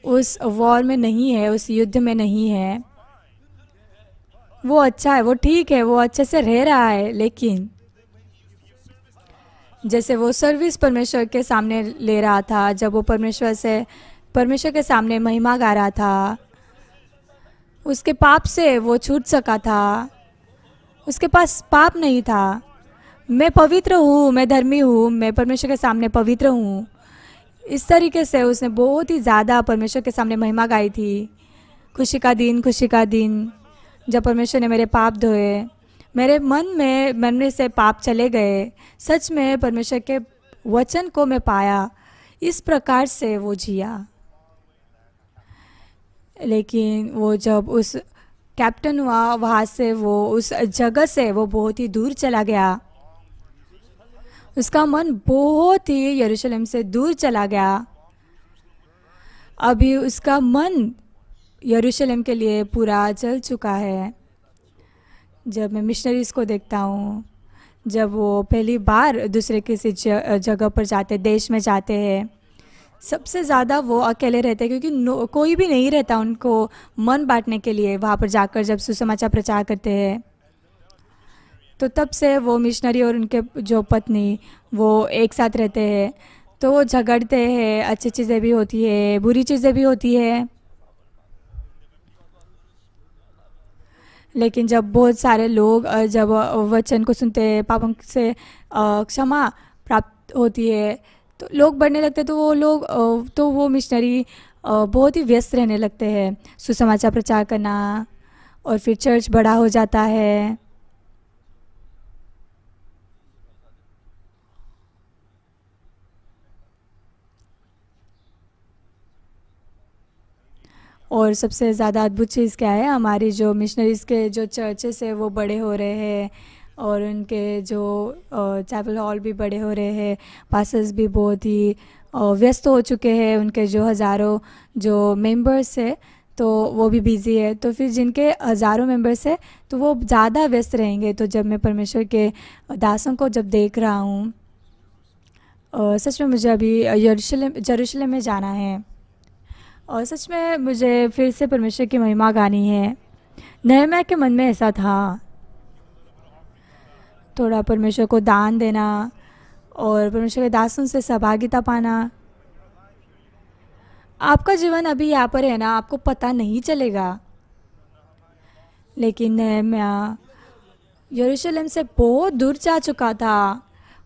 उस वॉर में नहीं है, उस युद्ध में नहीं है। वो अच्छा है, वो ठीक है, वो अच्छे से रह रहा है। लेकिन जैसे वो सर्विस परमेश्वर के सामने ले रहा था, जब वो परमेश्वर के सामने महिमा गा रहा था, उसके पाप से वो छूट सका था। उसके पास पाप नहीं था। मैं पवित्र हूँ, मैं धर्मी हूँ, मैं परमेश्वर के सामने पवित्र हूँ। इस तरीके से उसने बहुत ही ज़्यादा परमेश्वर के सामने महिमा गाई थी। खुशी का दिन जब परमेश्वर ने मेरे पाप धोए, मेरे मन में से पाप चले गए। सच में परमेश्वर के वचन को मैं पाया। इस प्रकार से वो जिया। लेकिन वो जब उस कैप्टन हुआ, वहाँ से वो उस जगह से वो बहुत ही दूर चला गया। उसका मन बहुत ही यरूशलेम से दूर चला गया। अभी उसका मन यरूशलेम के लिए पूरा जल चुका है। जब मैं मिशनरीज़ को देखता हूँ, जब वो पहली बार दूसरे किसी जगह पर जाते, देश में जाते हैं, सबसे ज़्यादा वो अकेले रहते हैं, क्योंकि कोई भी नहीं रहता उनको मन बांटने के लिए। वहाँ पर जाकर जब सुसमाचार प्रचार करते हैं, तो तब से वो मिशनरी और उनके जो पत्नी वो एक साथ रहते हैं। तो वो झगड़ते हैं, अच्छी चीज़ें भी होती है, बुरी चीज़ें भी होती है। लेकिन जब बहुत सारे लोग जब वचन को सुनते हैं, पापों से क्षमा प्राप्त होती है, तो लोग बढ़ने लगते हैं। तो वो मिशनरी बहुत ही व्यस्त रहने लगते हैं, सुसमाचार प्रचार करना, और फिर चर्च बड़ा हो जाता है। और सबसे ज़्यादा अद्भुत चीज़ क्या है, हमारी जो मिशनरीज़ के जो चर्चेस है वो बड़े हो रहे हैं और उनके जो चैपल हॉल भी बड़े हो रहे हैं। पास्टर्स भी बहुत ही व्यस्त हो चुके हैं, उनके जो हज़ारों जो मेंबर्स है तो वो भी बिज़ी है। तो फिर जिनके हज़ारों मेंबर्स है तो वो ज़्यादा व्यस्त रहेंगे। तो जब मैं परमेश्वर के दासों को जब देख रहा हूँ, सच में मुझे अभी यरूशलेम में जाना है और सच में मुझे फिर से परमेश्वर की महिमा गानी है। नehemiah के मन में ऐसा था, थोड़ा परमेश्वर को दान देना और परमेश्वर के दासों से सहभागिता पाना। आपका जीवन अभी यहाँ पर है ना, आपको पता नहीं चलेगा, लेकिन नehemiah यरूशलेम से बहुत दूर जा चुका था।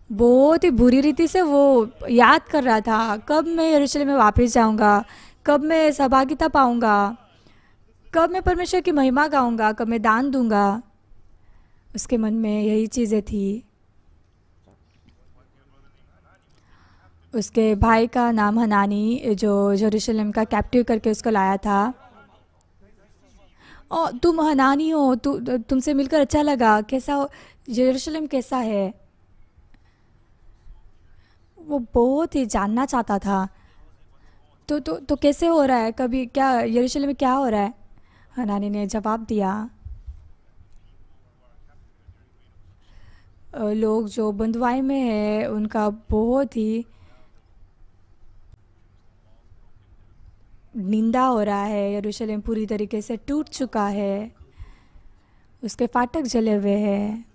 बहुत ही बुरी रीति से वो याद कर रहा था, कब मैं यरूशलेम में वापस जाऊंगा, कब मैं सहभागिता पाऊंगा, कब मैं परमेश्वर की महिमा गाऊंगा, कब मैं दान दूंगा। उसके मन में यही चीज़ें थी। उसके भाई का नाम हनानी, जो यरूशलेम का कैप्टिव करके उसको लाया था। और तुम हनानी हो, तुमसे मिलकर अच्छा लगा, कैसा हो, यरूशलेम कैसा है, वो बहुत ही जानना चाहता था। तो कैसे हो रहा है, कभी क्या यरूशलेम में क्या हो रहा है। हनानी ने जवाब दिया, लोग जो बंधुआई में है उनका बहुत ही निंदा हो रहा है। यरूशलेम पूरी तरीके से टूट चुका है, उसके फाटक जले हुए हैं।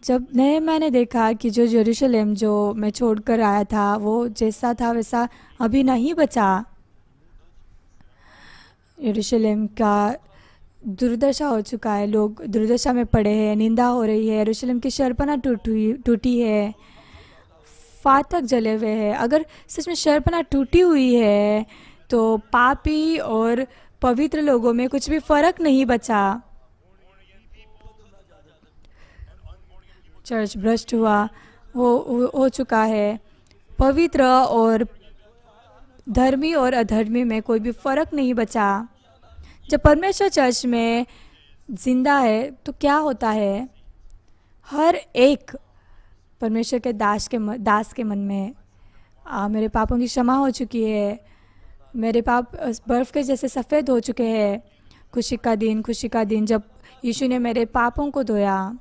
जब मैंने देखा कि जो यरूशलेम जो मैं छोड़कर आया था वो जैसा था वैसा अभी नहीं बचा। यरूशलेम का दुर्दशा हो चुका है, लोग दुर्दशा में पड़े हैं, निंदा हो रही है, यरूशलेम की शर्पना टूटी है, फाटक जले हुए हैं। अगर सच में शर्पना टूटी हुई है तो पापी और पवित्र लोगों में कुछ भी फर्क नहीं बचा। चर्च भ्रष्ट हुआ हो चुका है। पवित्र और धर्मी और अधर्मी में कोई भी फर्क नहीं बचा। जब परमेश्वर चर्च में जिंदा है तो क्या होता है, हर एक परमेश्वर के दास के मन में मेरे पापों की क्षमा हो चुकी है, मेरे पाप बर्फ़ के जैसे सफ़ेद हो चुके हैं। खुशी का दिन जब यीशु ने मेरे पापों को धोया।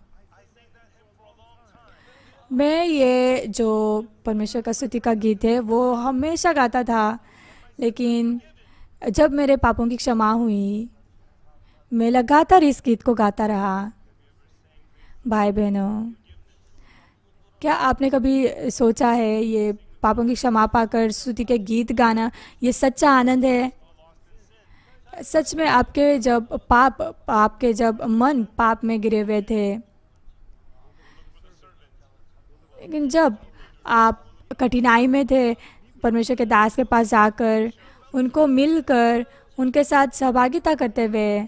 मैं ये जो परमेश्वर का स्तुति का गीत है वो हमेशा गाता था, लेकिन जब मेरे पापों की क्षमा हुई मैं लगातार इस गीत को गाता रहा। भाई बहनों, क्या आपने कभी सोचा है ये पापों की क्षमा पाकर स्तुति के गीत गाना ये सच्चा आनंद है? सच में आपके जब मन पाप में गिरे हुए थे, लेकिन जब आप कठिनाई में थे, परमेश्वर के दास के पास जाकर उनको मिलकर उनके साथ सहभागिता करते हुए,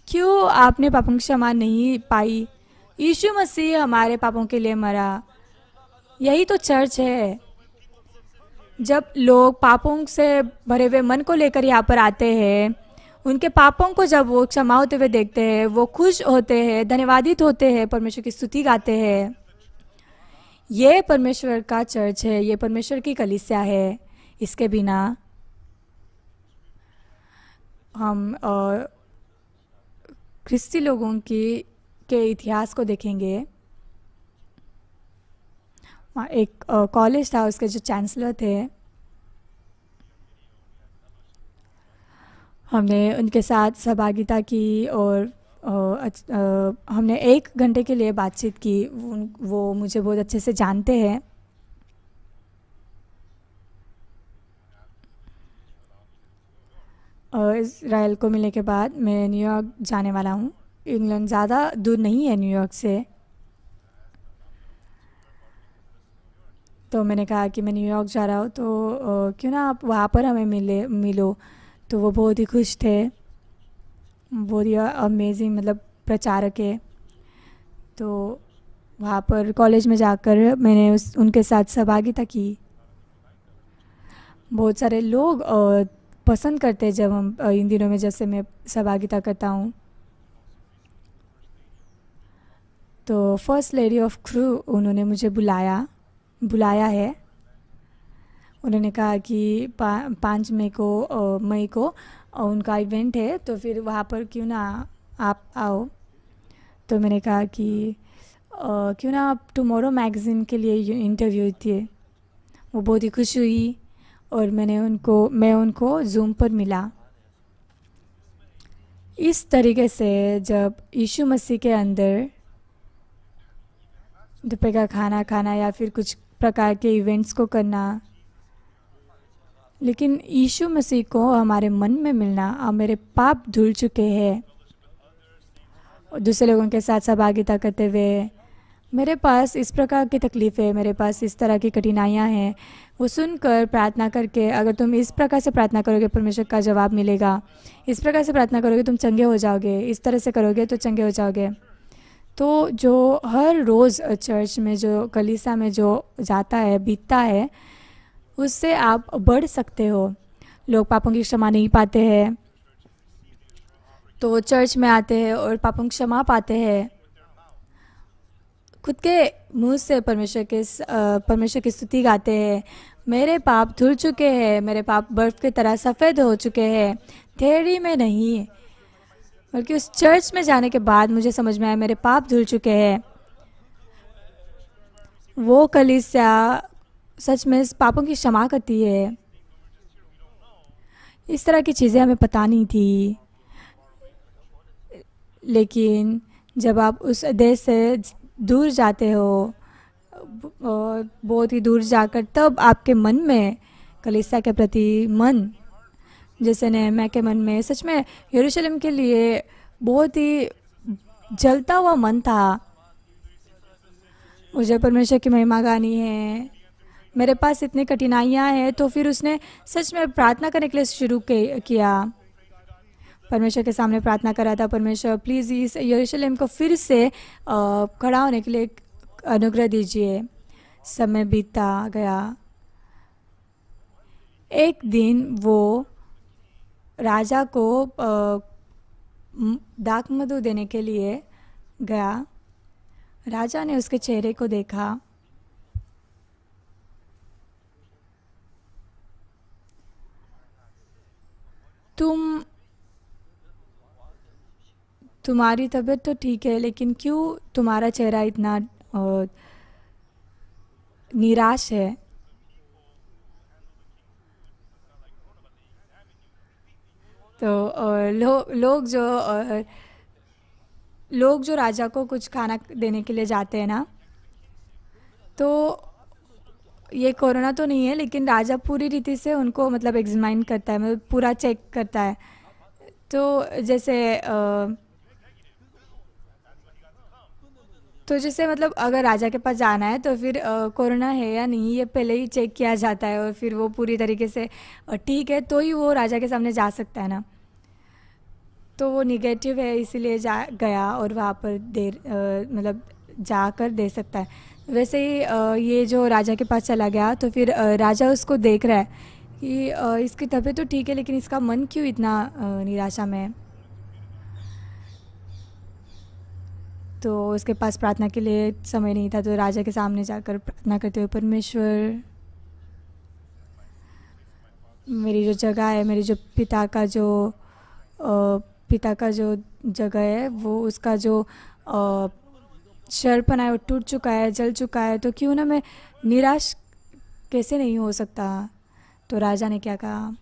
क्यों आपने पापों की क्षमा नहीं पाई? यीशु मसीह हमारे पापों के लिए मरा। यही तो चर्च है। जब लोग पापों से भरे हुए मन को लेकर यहाँ पर आते हैं, उनके पापों को जब वो क्षमा होते हुए देखते हैं, वो खुश होते हैं, धन्यवादित होते हैं, परमेश्वर की स्तुति गाते हैं। ये परमेश्वर का चर्च है, ये परमेश्वर की कलीसिया है। इसके बिना हम ख्रिस्ती लोगों के इतिहास को देखेंगे। एक कॉलेज था, उसके जो चांसलर थे, हमने उनके साथ सहभागिता की और हमने 1 घंटे के लिए बातचीत की। वो मुझे बहुत अच्छे से जानते हैं। इज़राइल को मिलने के बाद मैं न्यूयॉर्क जाने वाला हूँ। इंग्लैंड ज़्यादा दूर नहीं है न्यूयॉर्क से। तो मैंने कहा कि मैं न्यूयॉर्क जा रहा हूँ, तो क्यों ना आप वहाँ पर हमें मिलो। तो वो बहुत ही खुश थे, बहुत ही अमेजिंग मतलब प्रचारक है। तो वहाँ पर कॉलेज में जाकर मैंने उनके साथ सहभागिता की। बहुत सारे लोग पसंद करते हैं जब हम इन दिनों में जैसे मैं सहभागिता करता हूँ। तो फर्स्ट लेडी ऑफ क्रू उन्होंने मुझे बुलाया है। उन्होंने कहा कि 5 मई को उनका इवेंट है, तो फिर वहाँ पर क्यों ना आप आओ। तो मैंने कहा कि क्यों ना आप टुमारो मैगज़ीन के लिए इंटरव्यू दिए। वो बहुत ही खुश हुई और मैं उनको ज़ूम पर मिला। इस तरीके से जब यीशु मसीह के अंदर दोपहर का खाना खाना या फिर कुछ प्रकार के इवेंट्स को करना, लेकिन यीशु मसीह को हमारे मन में मिलना, अब मेरे पाप धुल चुके हैं, और दूसरे लोगों के साथ सहभागिता करते हुए मेरे पास इस प्रकार की तकलीफ़ें, मेरे पास इस तरह की कठिनाइयाँ हैं, वो सुनकर प्रार्थना करके अगर तुम इस प्रकार से प्रार्थना करोगे परमेश्वर का जवाब मिलेगा, इस प्रकार से प्रार्थना करोगे तुम चंगे हो जाओगे, इस तरह से करोगे तो चंगे हो जाओगे। तो जो हर रोज़ चर्च में जो कलीसिया में जो जाता है बीतता है, उससे आप बढ़ सकते हो। लोग पापों की क्षमा नहीं पाते हैं तो चर्च में आते हैं और पापों की क्षमा पाते हैं। खुद के मुंह से परमेश्वर की स्तुति गाते हैं, मेरे पाप धुल चुके हैं, मेरे पाप बर्फ़ की तरह सफ़ेद हो चुके हैं। थियरी में नहीं, बल्कि उस चर्च में जाने के बाद मुझे समझ में आया मेरे पाप धुल चुके हैं। वो कलीसिया सच में इस पापों की क्षमा करती है। इस तरह की चीज़ें हमें पता नहीं थी, लेकिन जब आप उस देश से दूर जाते हो और बहुत ही दूर जाकर तब आपके मन में कलीसिया के प्रति मन, जैसे नेहम्याह के मन में सच में यरूशलेम के लिए बहुत ही जलता हुआ मन था। मुझे परमेश्वर की महिमा गानी है, मेरे पास इतनी कठिनाइयाँ हैं। तो फिर उसने सच में प्रार्थना करने के लिए शुरू किया, परमेश्वर के सामने प्रार्थना करा था, परमेश्वर प्लीज़ इस यरूशलेम को फिर से खड़ा होने के लिए अनुग्रह दीजिए। समय बीतता गया। एक दिन वो राजा को दाख मधु देने के लिए गया। राजा ने उसके चेहरे को देखा, तुम्हारी तबीयत तो ठीक है, लेकिन क्यों तुम्हारा चेहरा इतना निराश है। तो लोग जो राजा को कुछ खाना देने के लिए जाते हैं ना, तो ये कोरोना तो नहीं है, लेकिन राजा पूरी रीति से उनको मतलब एग्जामिन करता है, मतलब पूरा चेक करता है। तो जैसे मतलब अगर राजा के पास जाना है तो फिर कोरोना है या नहीं ये पहले ही चेक किया जाता है, और फिर वो पूरी तरीके से ठीक है तो ही वो राजा के सामने जा सकता है ना। तो वो निगेटिव है इसीलिए गया और वहाँ पर मतलब जाकर दे सकता है। वैसे ही ये जो राजा के पास चला गया, तो फिर राजा उसको देख रहा है कि इसकी तबीयत तो ठीक है, लेकिन इसका मन क्यों इतना निराशा में है। तो उसके पास प्रार्थना के लिए समय नहीं था, तो राजा के सामने जाकर प्रार्थना करते हुए, परमेश्वर मेरी जो जगह है, मेरे जो पिता का जो जगह है, वो उसका जो शर्पण है वो टूट चुका है, जल चुका है, तो क्यों ना मैं निराश कैसे नहीं हो सकता। तो राजा ने क्या कहा,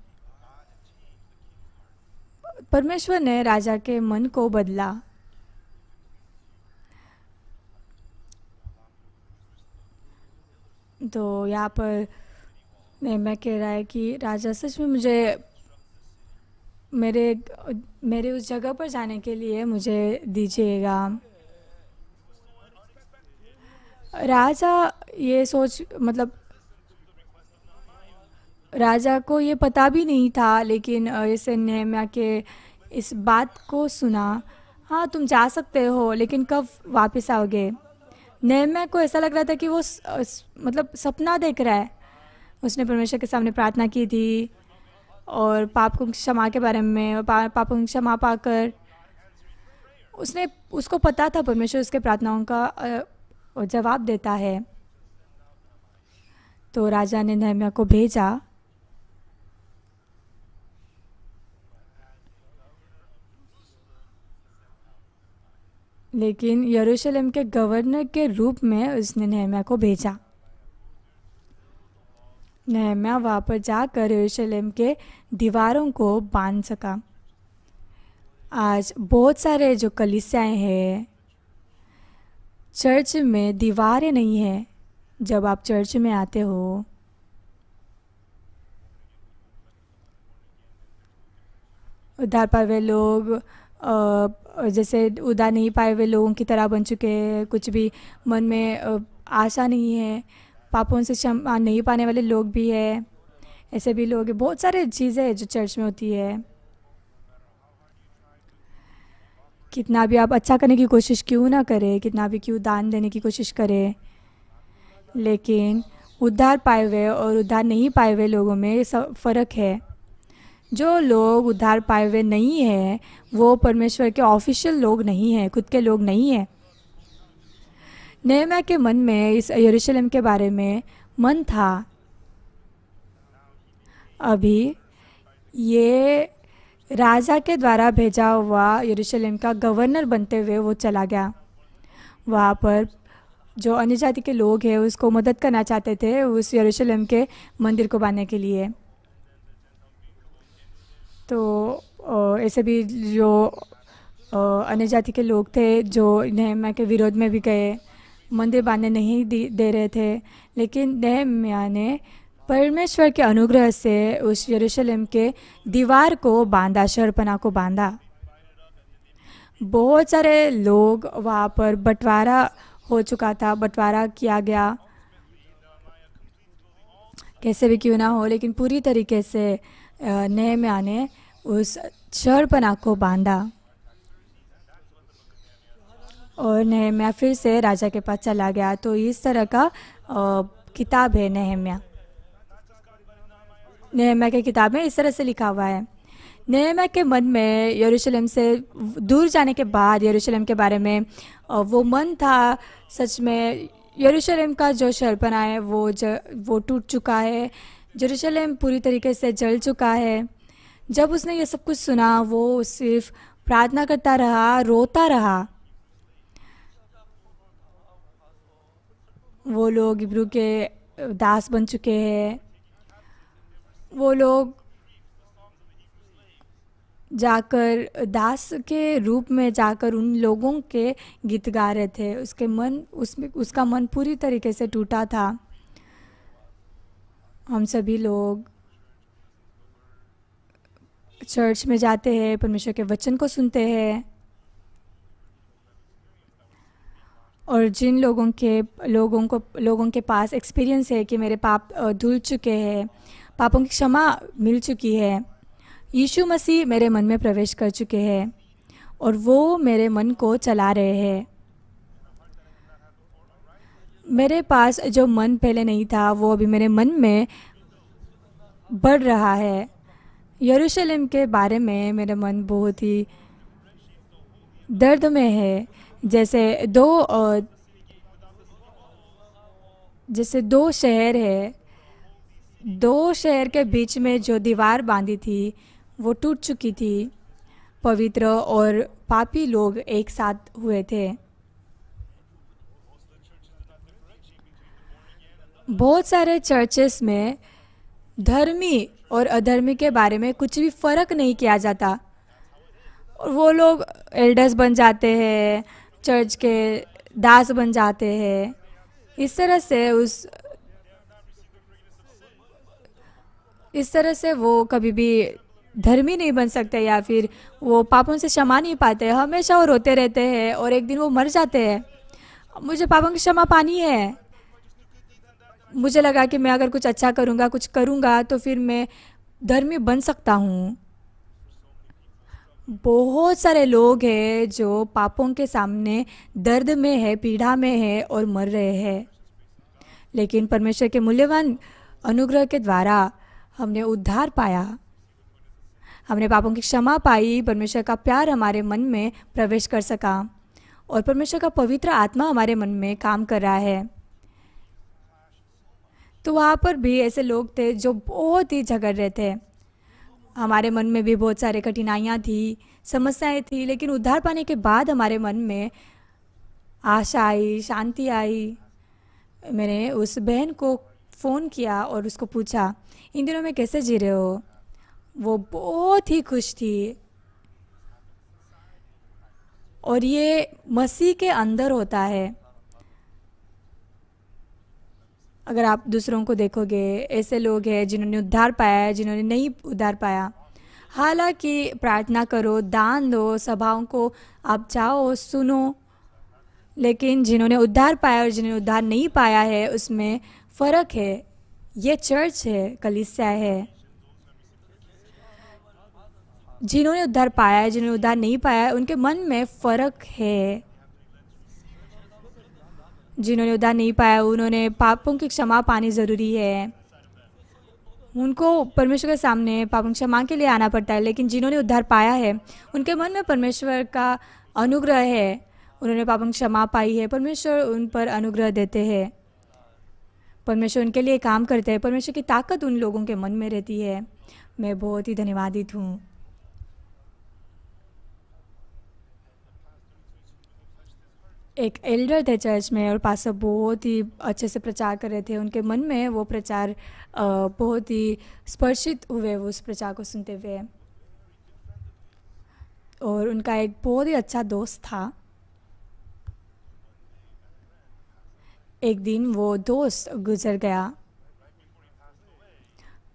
परमेश्वर ने राजा के मन को बदला। तो यहाँ पर मैं कह रहा है कि राजा सच में मुझे मेरे उस जगह पर जाने के लिए मुझे दीजिएगा। राजा ये सोच मतलब राजा को ये पता भी नहीं था, लेकिन ऐसे नेहम्याह के इस बात को सुना, हाँ तुम जा सकते हो लेकिन कब वापस आओगे। नेहम्याह को ऐसा लग रहा था कि वो मतलब सपना देख रहा है। उसने परमेश्वर के सामने प्रार्थना की थी और पाप को क्षमा के बारे में, पापों की क्षमा पाकर उसने, उसको पता था परमेश्वर उसके प्रार्थनाओं का जवाब देता है। तो राजा ने नहम्याह को भेजा। लेकिन यरूशलेम के गवर्नर के रूप में उसने नहम्याह को भेजा। नहम्याह वहाँ पर जाकर यरूशलेम के दीवारों को बांध सका। आज बहुत सारे जो कलीसियाएं हैं, चर्च में दीवारें नहीं है। जब आप चर्च में आते हो, उद्धार पाए हुए लोग जैसे उद्धार नहीं पाए हुए लोगों की तरह बन चुके हैं। कुछ भी मन में आशा नहीं है। पापों से क्षमा नहीं पाने वाले लोग भी हैं। ऐसे भी लोग हैं। बहुत सारे चीज़ें हैं जो चर्च में होती है। कितना भी आप अच्छा करने की कोशिश क्यों ना करें, कितना भी क्यों दान देने की कोशिश करें, लेकिन उद्धार पाए हुए और उद्धार नहीं पाए हुए लोगों में सब फ़र्क है। जो लोग उद्धार पाए हुए नहीं हैं वो परमेश्वर के ऑफिशियल लोग नहीं हैं, खुद के लोग नहीं हैं। नहम्याह के मन में इस यरूशलेम के बारे में मन था। अभी ये राजा के द्वारा भेजा हुआ यरूशलेम का गवर्नर बनते हुए वो चला गया। वहाँ पर जो अन्य जाति के लोग हैं उसको मदद करना चाहते थे उस यरूशलेम के मंदिर को बनाने के लिए। तो ऐसे भी जो अन्य जाति के लोग थे जो नहम्याह के विरोध में भी गए, मंदिर बांधने नहीं दे रहे थे। लेकिन नहम्याह ने परमेश्वर के अनुग्रह से उस यरूशलेम के दीवार को बांधा, शहरपनाह को बांधा। बहुत सारे लोग वहाँ पर बंटवारा हो चुका था, बंटवारा किया गया, कैसे भी क्यों ना हो, लेकिन पूरी तरीके से नहम्याह ने उस शहरपनाह को बांधा। और नहम्याह फिर से राजा के पास चला गया। तो इस तरह का किताब है नहम्याह। नहम्याह की किताब में इस तरह से लिखा हुआ है। नहम्याह के मन में यरूशलेम से दूर जाने के बाद यरूशलेम के बारे में वो मन था। सच में यरूशलेम का जो शहरपनाह है वो टूट चुका है। यरूशलेम पूरी तरीके से जल चुका है। जब उसने ये सब कुछ सुना वो सिर्फ प्रार्थना करता रहा, रोता रहा। वो लोग इब्रू के दास बन चुके हैं। वो लोग जाकर दास के रूप में जाकर उन लोगों के गीत गा रहे थे। उसका मन पूरी तरीके से टूटा था। हम सभी लोग चर्च में जाते हैं, परमेश्वर के वचन को सुनते हैं, और जिन लोगों के पास एक्सपीरियंस है कि मेरे पाप धुल चुके हैं, पापों की क्षमा मिल चुकी है, यीशु मसीह मेरे मन में प्रवेश कर चुके हैं और वो मेरे मन को चला रहे हैं। मेरे पास जो मन पहले नहीं था वो अभी मेरे मन में बढ़ रहा है। यरूशलेम के बारे में मेरा मन बहुत ही दर्द में है। जैसे दो शहर है, दो शहर के बीच में जो दीवार बांधी थी वो टूट चुकी थी। पवित्र और पापी लोग एक साथ हुए थे। बहुत सारे चर्चेस में धर्मी और अधर्मी के बारे में कुछ भी फ़र्क नहीं किया जाता। और वो लोग एल्डर्स बन जाते हैं, चर्च के दास बन जाते हैं। इस तरह से वो कभी भी धर्मी नहीं बन सकते या फिर वो पापों से क्षमा नहीं पाते। हमेशा वो रोते रहते हैं और एक दिन वो मर जाते हैं। मुझे पापों की क्षमा पानी है। मुझे लगा कि मैं अगर कुछ अच्छा करूँगा, कुछ करूँगा तो फिर मैं धर्मी बन सकता हूँ। बहुत सारे लोग हैं जो पापों के सामने दर्द में है, पीड़ा में है और मर रहे हैं। लेकिन परमेश्वर के मूल्यवान अनुग्रह के द्वारा हमने उद्धार पाया। हमने पापों की क्षमा पाई, परमेश्वर का प्यार हमारे मन में प्रवेश कर सका और परमेश्वर का पवित्र आत्मा हमारे मन में काम कर रहा है। तो वहाँ पर भी ऐसे लोग थे जो बहुत ही झगड़ रहे थे। हमारे मन में भी बहुत सारे कठिनाइयाँ थी, समस्याएं थी, लेकिन उद्धार पाने के बाद हमारे मन में आशा आई, शांति आई। मैंने उस बहन को फ़ोन किया और उसको पूछा, इन दिनों में कैसे जी रहे हो? वो बहुत ही खुश थी। और ये मसीह के अंदर होता है। अगर आप दूसरों को देखोगे, ऐसे लोग हैं जिन्होंने उद्धार पाया है, जिन्होंने नहीं उद्धार पाया। हालांकि प्रार्थना करो, दान दो, सभाओं को आप जाओ, सुनो, लेकिन जिन्होंने उद्धार पाया और जिन्होंने उद्धार नहीं पाया है उसमें फ़र्क है। ये चर्च है, कलीसिया है। जिन्होंने उद्धार पाया है, जिन्होंने उद्धार नहीं पाया है, उनके मन में फ़र्क है। जिन्होंने उद्धार नहीं पाया उन्होंने पापों की क्षमा पानी ज़रूरी है। उनको परमेश्वर के सामने पापों की क्षमा के लिए आना पड़ता है। लेकिन जिन्होंने उद्धार पाया है उनके मन में परमेश्वर का अनुग्रह है। उन्होंने पापों की क्षमा पाई है, परमेश्वर उन पर अनुग्रह देते हैं, परमेश्वर उनके लिए काम करते हैं, परमेश्वर की ताकत उन लोगों के मन में रहती है। मैं बहुत ही धन्यवादित हूँ। एक एल्डर थे चर्च में और पास्टर बहुत ही अच्छे से प्रचार कर रहे थे। उनके मन में वो प्रचार बहुत ही स्पर्शित हुए वो उस प्रचार को सुनते हुए। और उनका एक बहुत ही अच्छा दोस्त था। एक दिन वो दोस्त गुजर गया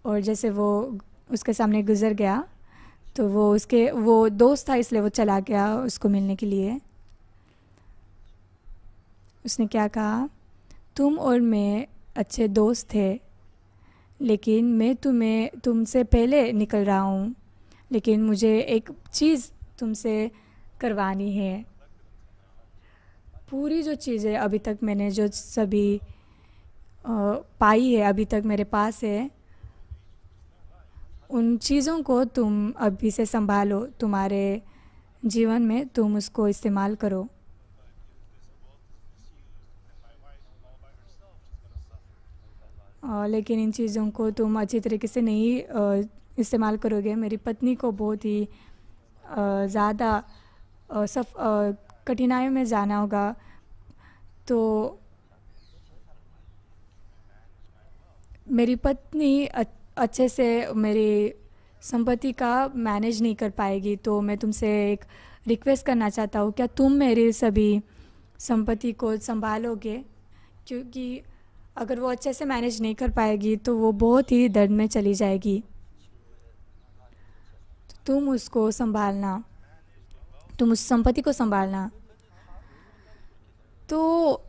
और जैसे वो उसके सामने गुजर गया तो वो दोस्त था, इसलिए वो चला गया उसको मिलने के लिए। उसने क्या कहा, तुम और मैं अच्छे दोस्त थे, लेकिन मैं तुमसे पहले निकल रहा हूँ, लेकिन मुझे एक चीज़ तुमसे करवानी है। पूरी जो चीज़ें अभी तक मैंने जो सभी पाई है, अभी तक मेरे पास है, उन चीज़ों को तुम अभी से संभालो, तुम्हारे जीवन में तुम उसको इस्तेमाल करो। लेकिन इन चीज़ों को तुम अच्छी तरीके से नहीं इस्तेमाल करोगे। मेरी पत्नी को बहुत ही ज़्यादा कठिनाइयों में जाना होगा। तो मेरी पत्नी अच्छे से मेरी संपत्ति का मैनेज नहीं कर पाएगी। तो मैं तुमसे एक रिक्वेस्ट करना चाहता हूँ, क्या तुम मेरी सभी संपत्ति को संभालोगे? क्योंकि अगर वो अच्छे से मैनेज नहीं कर पाएगी तो वो बहुत ही दर्द में चली जाएगी। तो तुम उसको संभालना, तुम उस संपत्ति को संभालना। तो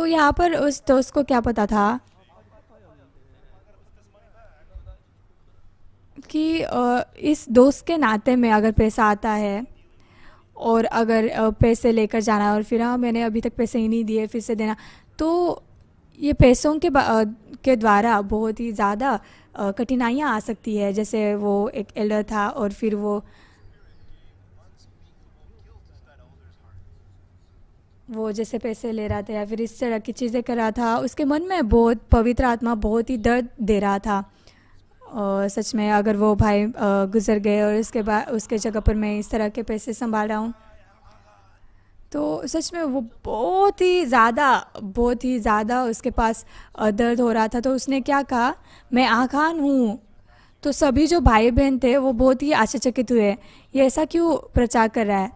यहाँ पर उस दोस्त को क्या पता था कि इस दोस्त के नाते में अगर पैसा आता है और अगर पैसे लेकर जाना और फिर मैंने अभी तक पैसे ही नहीं दिए, फिर से देना, तो ये पैसों के द्वारा बहुत ही ज़्यादा कठिनाइयाँ आ सकती है। जैसे वो एक एल्डर था और फिर वो जैसे पैसे ले रहा था या फिर इस तरह की चीज़ें कर रहा था, उसके मन में बहुत पवित्र आत्मा बहुत ही दर्द दे रहा था। और सच में अगर वो भाई गुज़र गए और उसके बाद उसके जगह पर मैं इस तरह के पैसे संभाल रहा हूँ, तो सच में वो बहुत ही ज़्यादा उसके पास दर्द हो रहा था। तो उसने क्या कहा, मैं आखान हूँ। तो सभी जो भाई बहन थे वो बहुत ही आश्चर्यचकित हुए, ये ऐसा क्यों प्रचार कर रहा है।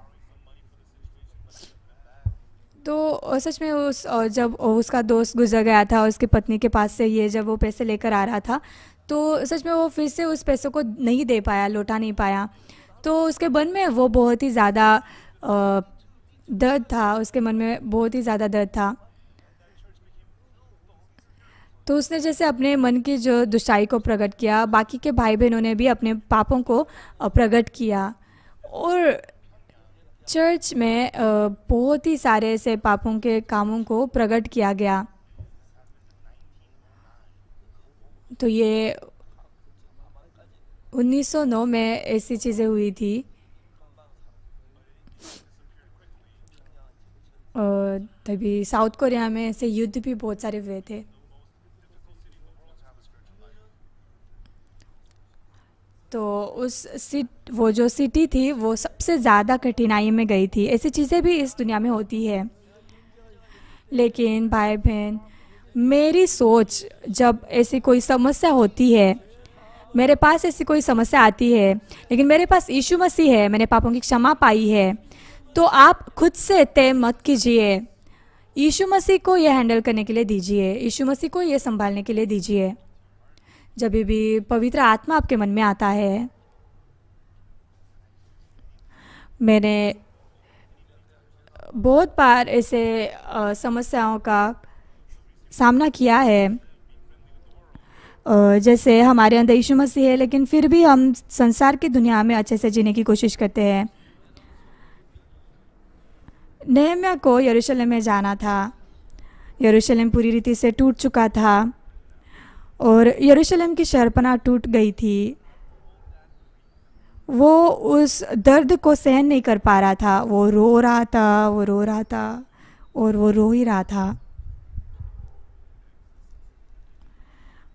तो सच में जब उसका दोस्त गुजर गया था उसकी पत्नी के पास से, ये जब वो पैसे लेकर आ रहा था, तो सच में वो फिर से उस पैसों को नहीं दे पाया, लौटा नहीं पाया। तो उसके मन में वो बहुत ही ज़्यादा दर्द था, उसके मन में बहुत ही ज़्यादा दर्द था। तो उसने जैसे अपने मन की जो दुष्टाई को प्रकट किया, बाकी के भाई बहनों ने भी अपने पापों को प्रकट किया। और चर्च में बहुत ही सारे ऐसे पापों के कामों को प्रकट किया गया। तो ये 1909 में ऐसी चीज़ें हुई थी। तभी साउथ कोरिया में ऐसे युद्ध भी बहुत सारे हुए थे। तो उस सिट वो जो सिटी थी वो सबसे ज़्यादा कठिनाई में गई थी। ऐसी चीज़ें भी इस दुनिया में होती है। लेकिन भाई बहन, मेरी सोच, जब ऐसी कोई समस्या होती है, मेरे पास ऐसी कोई समस्या आती है, लेकिन मेरे पास यीशु मसीह है, मैंने पापों की क्षमा पाई है, तो आप खुद से तय मत कीजिए। यीशु मसीह को ये हैंडल करने के लिए दीजिए, यीशु मसीह को ये संभालने के लिए दीजिए। जब भी पवित्र आत्मा आपके मन में आता है, मैंने बहुत बार ऐसे समस्याओं का सामना किया है। जैसे हमारे अंदर यीशु मसीह है, लेकिन फिर भी हम संसार की दुनिया में अच्छे से जीने की कोशिश करते हैं। नेहम्याह को यरूशलेम में जाना था। यरूशलेम पूरी रीति से टूट चुका था और यरूशलेम की शहरपनाह टूट गई थी। वो उस दर्द को सहन नहीं कर पा रहा था। वो रो रहा था, वो रो रहा था और वो रो ही रहा था।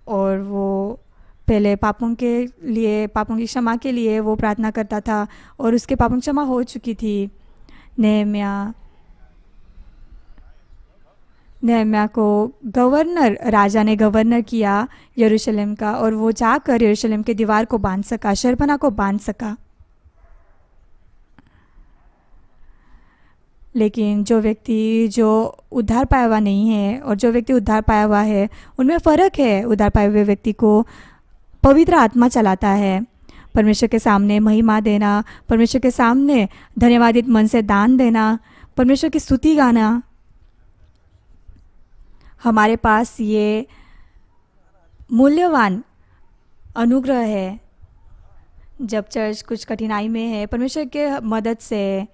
और वो पहले पापों के लिए, पापों की क्षमा के लिए वो प्रार्थना करता था और उसके पापों की क्षमा हो चुकी थी। नेहम्याह को राजा ने गवर्नर किया यरूशलेम का, और वो जाकर यरूशलेम के दीवार को बांध सका, शहरपनाह को बांध सका। लेकिन जो व्यक्ति जो उद्धार पाया हुआ नहीं है और जो व्यक्ति उद्धार पाया हुआ है, उनमें फ़र्क है। उद्धार पाए हुए व्यक्ति को पवित्र आत्मा चलाता है। परमेश्वर के सामने महिमा देना, परमेश्वर के सामने धन्यवादित मन से दान देना, परमेश्वर की स्तुति गाना। हमारे पास ये मूल्यवान अनुग्रह है। जब चर्च कुछ कठिनाई में है, परमेश्वर के मदद से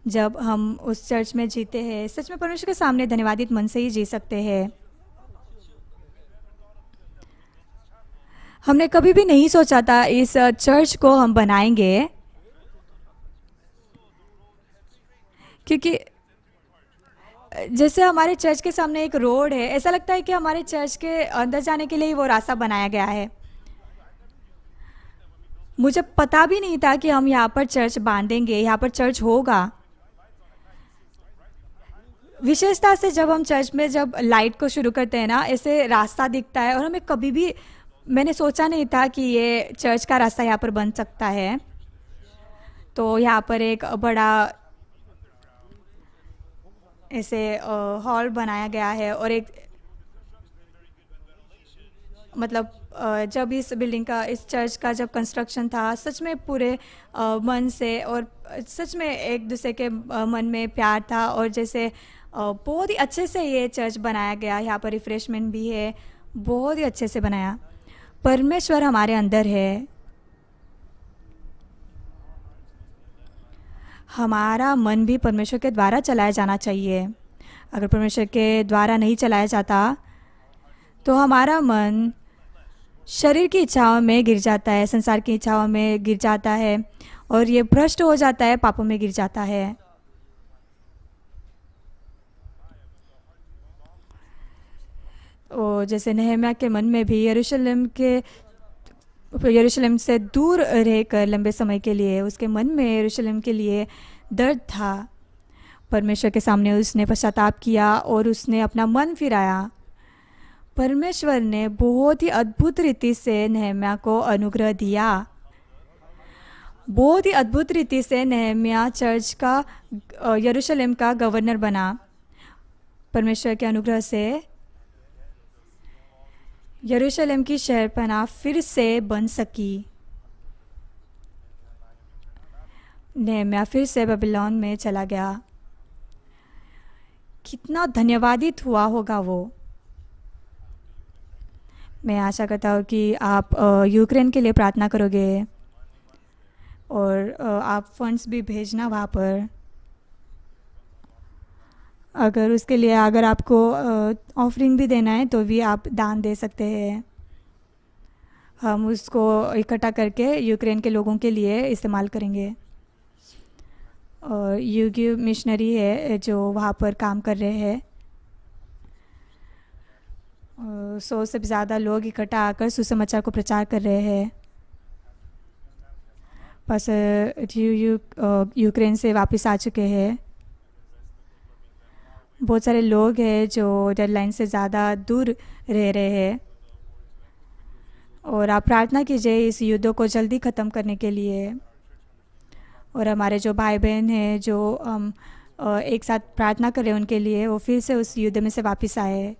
जब हम उस चर्च में जीते हैं, सच में परमेश्वर के सामने धन्यवादित मन से ही जी सकते हैं। हमने कभी भी नहीं सोचा था इस चर्च को हम बनाएंगे, क्योंकि जैसे हमारे चर्च के सामने एक रोड है, ऐसा लगता है कि हमारे चर्च के अंदर जाने के लिए ही वो रास्ता बनाया गया है। मुझे पता भी नहीं था कि हम यहाँ पर चर्च बांधेंगे, यहाँ पर चर्च होगा। विशेषता से जब हम चर्च में जब लाइट को शुरू करते हैं ना, ऐसे रास्ता दिखता है, और हमें कभी भी, मैंने सोचा नहीं था कि ये चर्च का रास्ता यहाँ पर बन सकता है। तो यहाँ पर एक बड़ा ऐसे हॉल बनाया गया है, और एक मतलब जब इस बिल्डिंग का, इस चर्च का जब कंस्ट्रक्शन था, सच में पूरे मन से, और सच में एक दूसरे के मन में प्यार था, और जैसे बहुत ही अच्छे से ये चर्च बनाया गया। यहाँ पर रिफ्रेशमेंट भी है, बहुत ही अच्छे से बनाया। परमेश्वर हमारे अंदर है। हमारा मन भी परमेश्वर के द्वारा चलाया जाना चाहिए। अगर परमेश्वर के द्वारा नहीं चलाया जाता तो हमारा मन शरीर की इच्छाओं में गिर जाता है, संसार की इच्छाओं में गिर जाता है, और ये भ्रष्ट हो जाता है, पापों में गिर जाता है। और जैसे नेहम्याह के मन में भी यरूशलेम से दूर रहकर लंबे समय के लिए उसके मन में यरूशलेम के लिए दर्द था। परमेश्वर के सामने उसने पश्चाताप किया और उसने अपना मन फिराया। परमेश्वर ने बहुत ही अद्भुत रीति से नेहम्याह को अनुग्रह दिया। बहुत ही अद्भुत रीति से नेहम्याह चर्च का, यरूशलेम का गवर्नर बना। परमेश्वर के अनुग्रह से यरूशलेम की शहरपनाह फिर से बन सकी। नेहम्याह फिर से बेबीलोन में चला गया। कितना धन्यवादित हुआ होगा वो। मैं आशा करता हूँ कि आप यूक्रेन के लिए प्रार्थना करोगे, और आप फंड्स भी भेजना वहाँ पर। अगर उसके लिए, अगर आपको ऑफरिंग भी देना है तो भी आप दान दे सकते हैं। हम उसको इकट्ठा करके यूक्रेन के लोगों के लिए इस्तेमाल करेंगे। और यूगी मिशनरी है जो वहाँ पर काम कर रहे हैं। 100 से ज़्यादा लोग इकट्ठा आकर सुसमाचार को प्रचार कर रहे हैं। बस यूक्रेन से वापस आ चुके हैं। बहुत सारे लोग हैं जो डेडलाइन से ज़्यादा दूर रह रहे हैं। और आप प्रार्थना कीजिए इस युद्ध को जल्दी ख़त्म करने के लिए। और हमारे जो भाई बहन हैं जो हम एक साथ प्रार्थना कर रहे हैं उनके लिए, वो फिर से उस युद्ध में से वापस आए।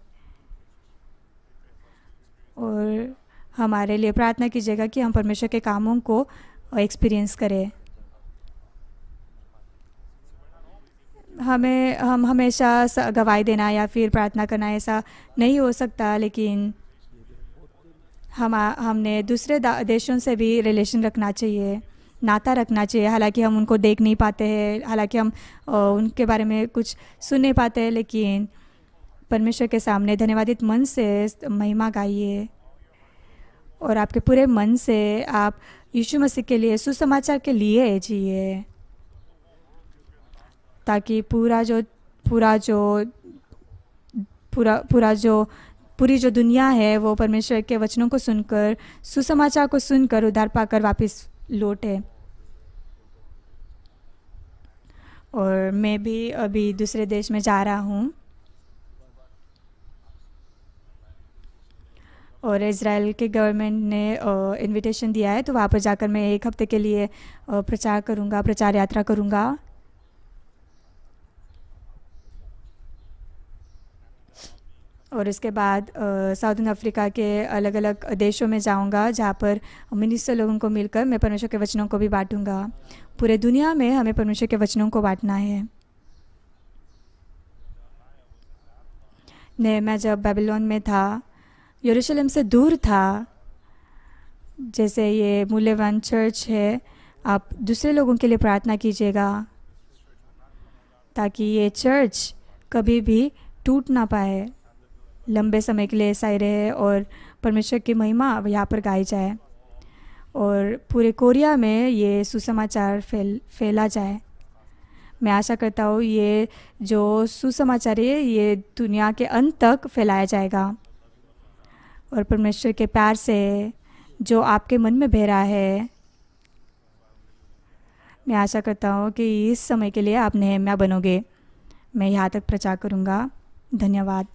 और हमारे लिए प्रार्थना कीजिएगा कि हम परमेश्वर के कामों को एक्सपीरियंस करें। हम हमेशा गवाही देना या फिर प्रार्थना करना ऐसा नहीं हो सकता, लेकिन हमने दूसरे देशों से भी रिलेशन रखना चाहिए, नाता रखना चाहिए। हालांकि हम उनको देख नहीं पाते हैं, हालांकि हम उनके बारे में कुछ सुन नहीं पाते हैं, लेकिन परमेश्वर के सामने धन्यवादित मन से महिमा गाइए। और आपके पूरे मन से आप यीशु मसीह के लिए, सुसमाचार के लिए जिए, ताकि पूरी जो दुनिया है वो परमेश्वर के वचनों को सुनकर, सुसमाचार को सुनकर उद्धार पाकर वापस लौटे। और मैं भी अभी दूसरे देश में जा रहा हूँ और इज़राइल के गवर्नमेंट ने इनविटेशन दिया है, तो वहाँ पर जाकर मैं 1 हफ्ते के लिए प्रचार यात्रा करूँगा। और इसके बाद साउथर्न अफ्रीका के अलग अलग देशों में जाऊंगा, जहाँ पर मिनिस्टर लोगों को मिलकर मैं परमेश्वर के वचनों को भी बांटूंगा। पूरे दुनिया में हमें परमेश्वर के वचनों को बांटना है। मैं जब बेबीलोन में था, यरूशलेम से दूर था, जैसे ये मूल्यवान चर्च है, आप दूसरे लोगों के लिए प्रार्थना कीजिएगा ताकि ये चर्च कभी भी टूट ना पाए, लंबे समय के लिए ऐसा ही रहे और परमेश्वर की महिमा यहाँ पर गाई जाए और पूरे कोरिया में ये सुसमाचार फैला जाए। मैं आशा करता हूँ ये जो सुसमाचार है ये दुनिया के अंत तक फैलाया जाएगा और परमेश्वर के प्यार से जो आपके मन में बह रहा है, मैं आशा करता हूँ कि इस समय के लिए आप नेहम्या बनोगे। मैं यहाँ तक प्रचार करूँगा। धन्यवाद।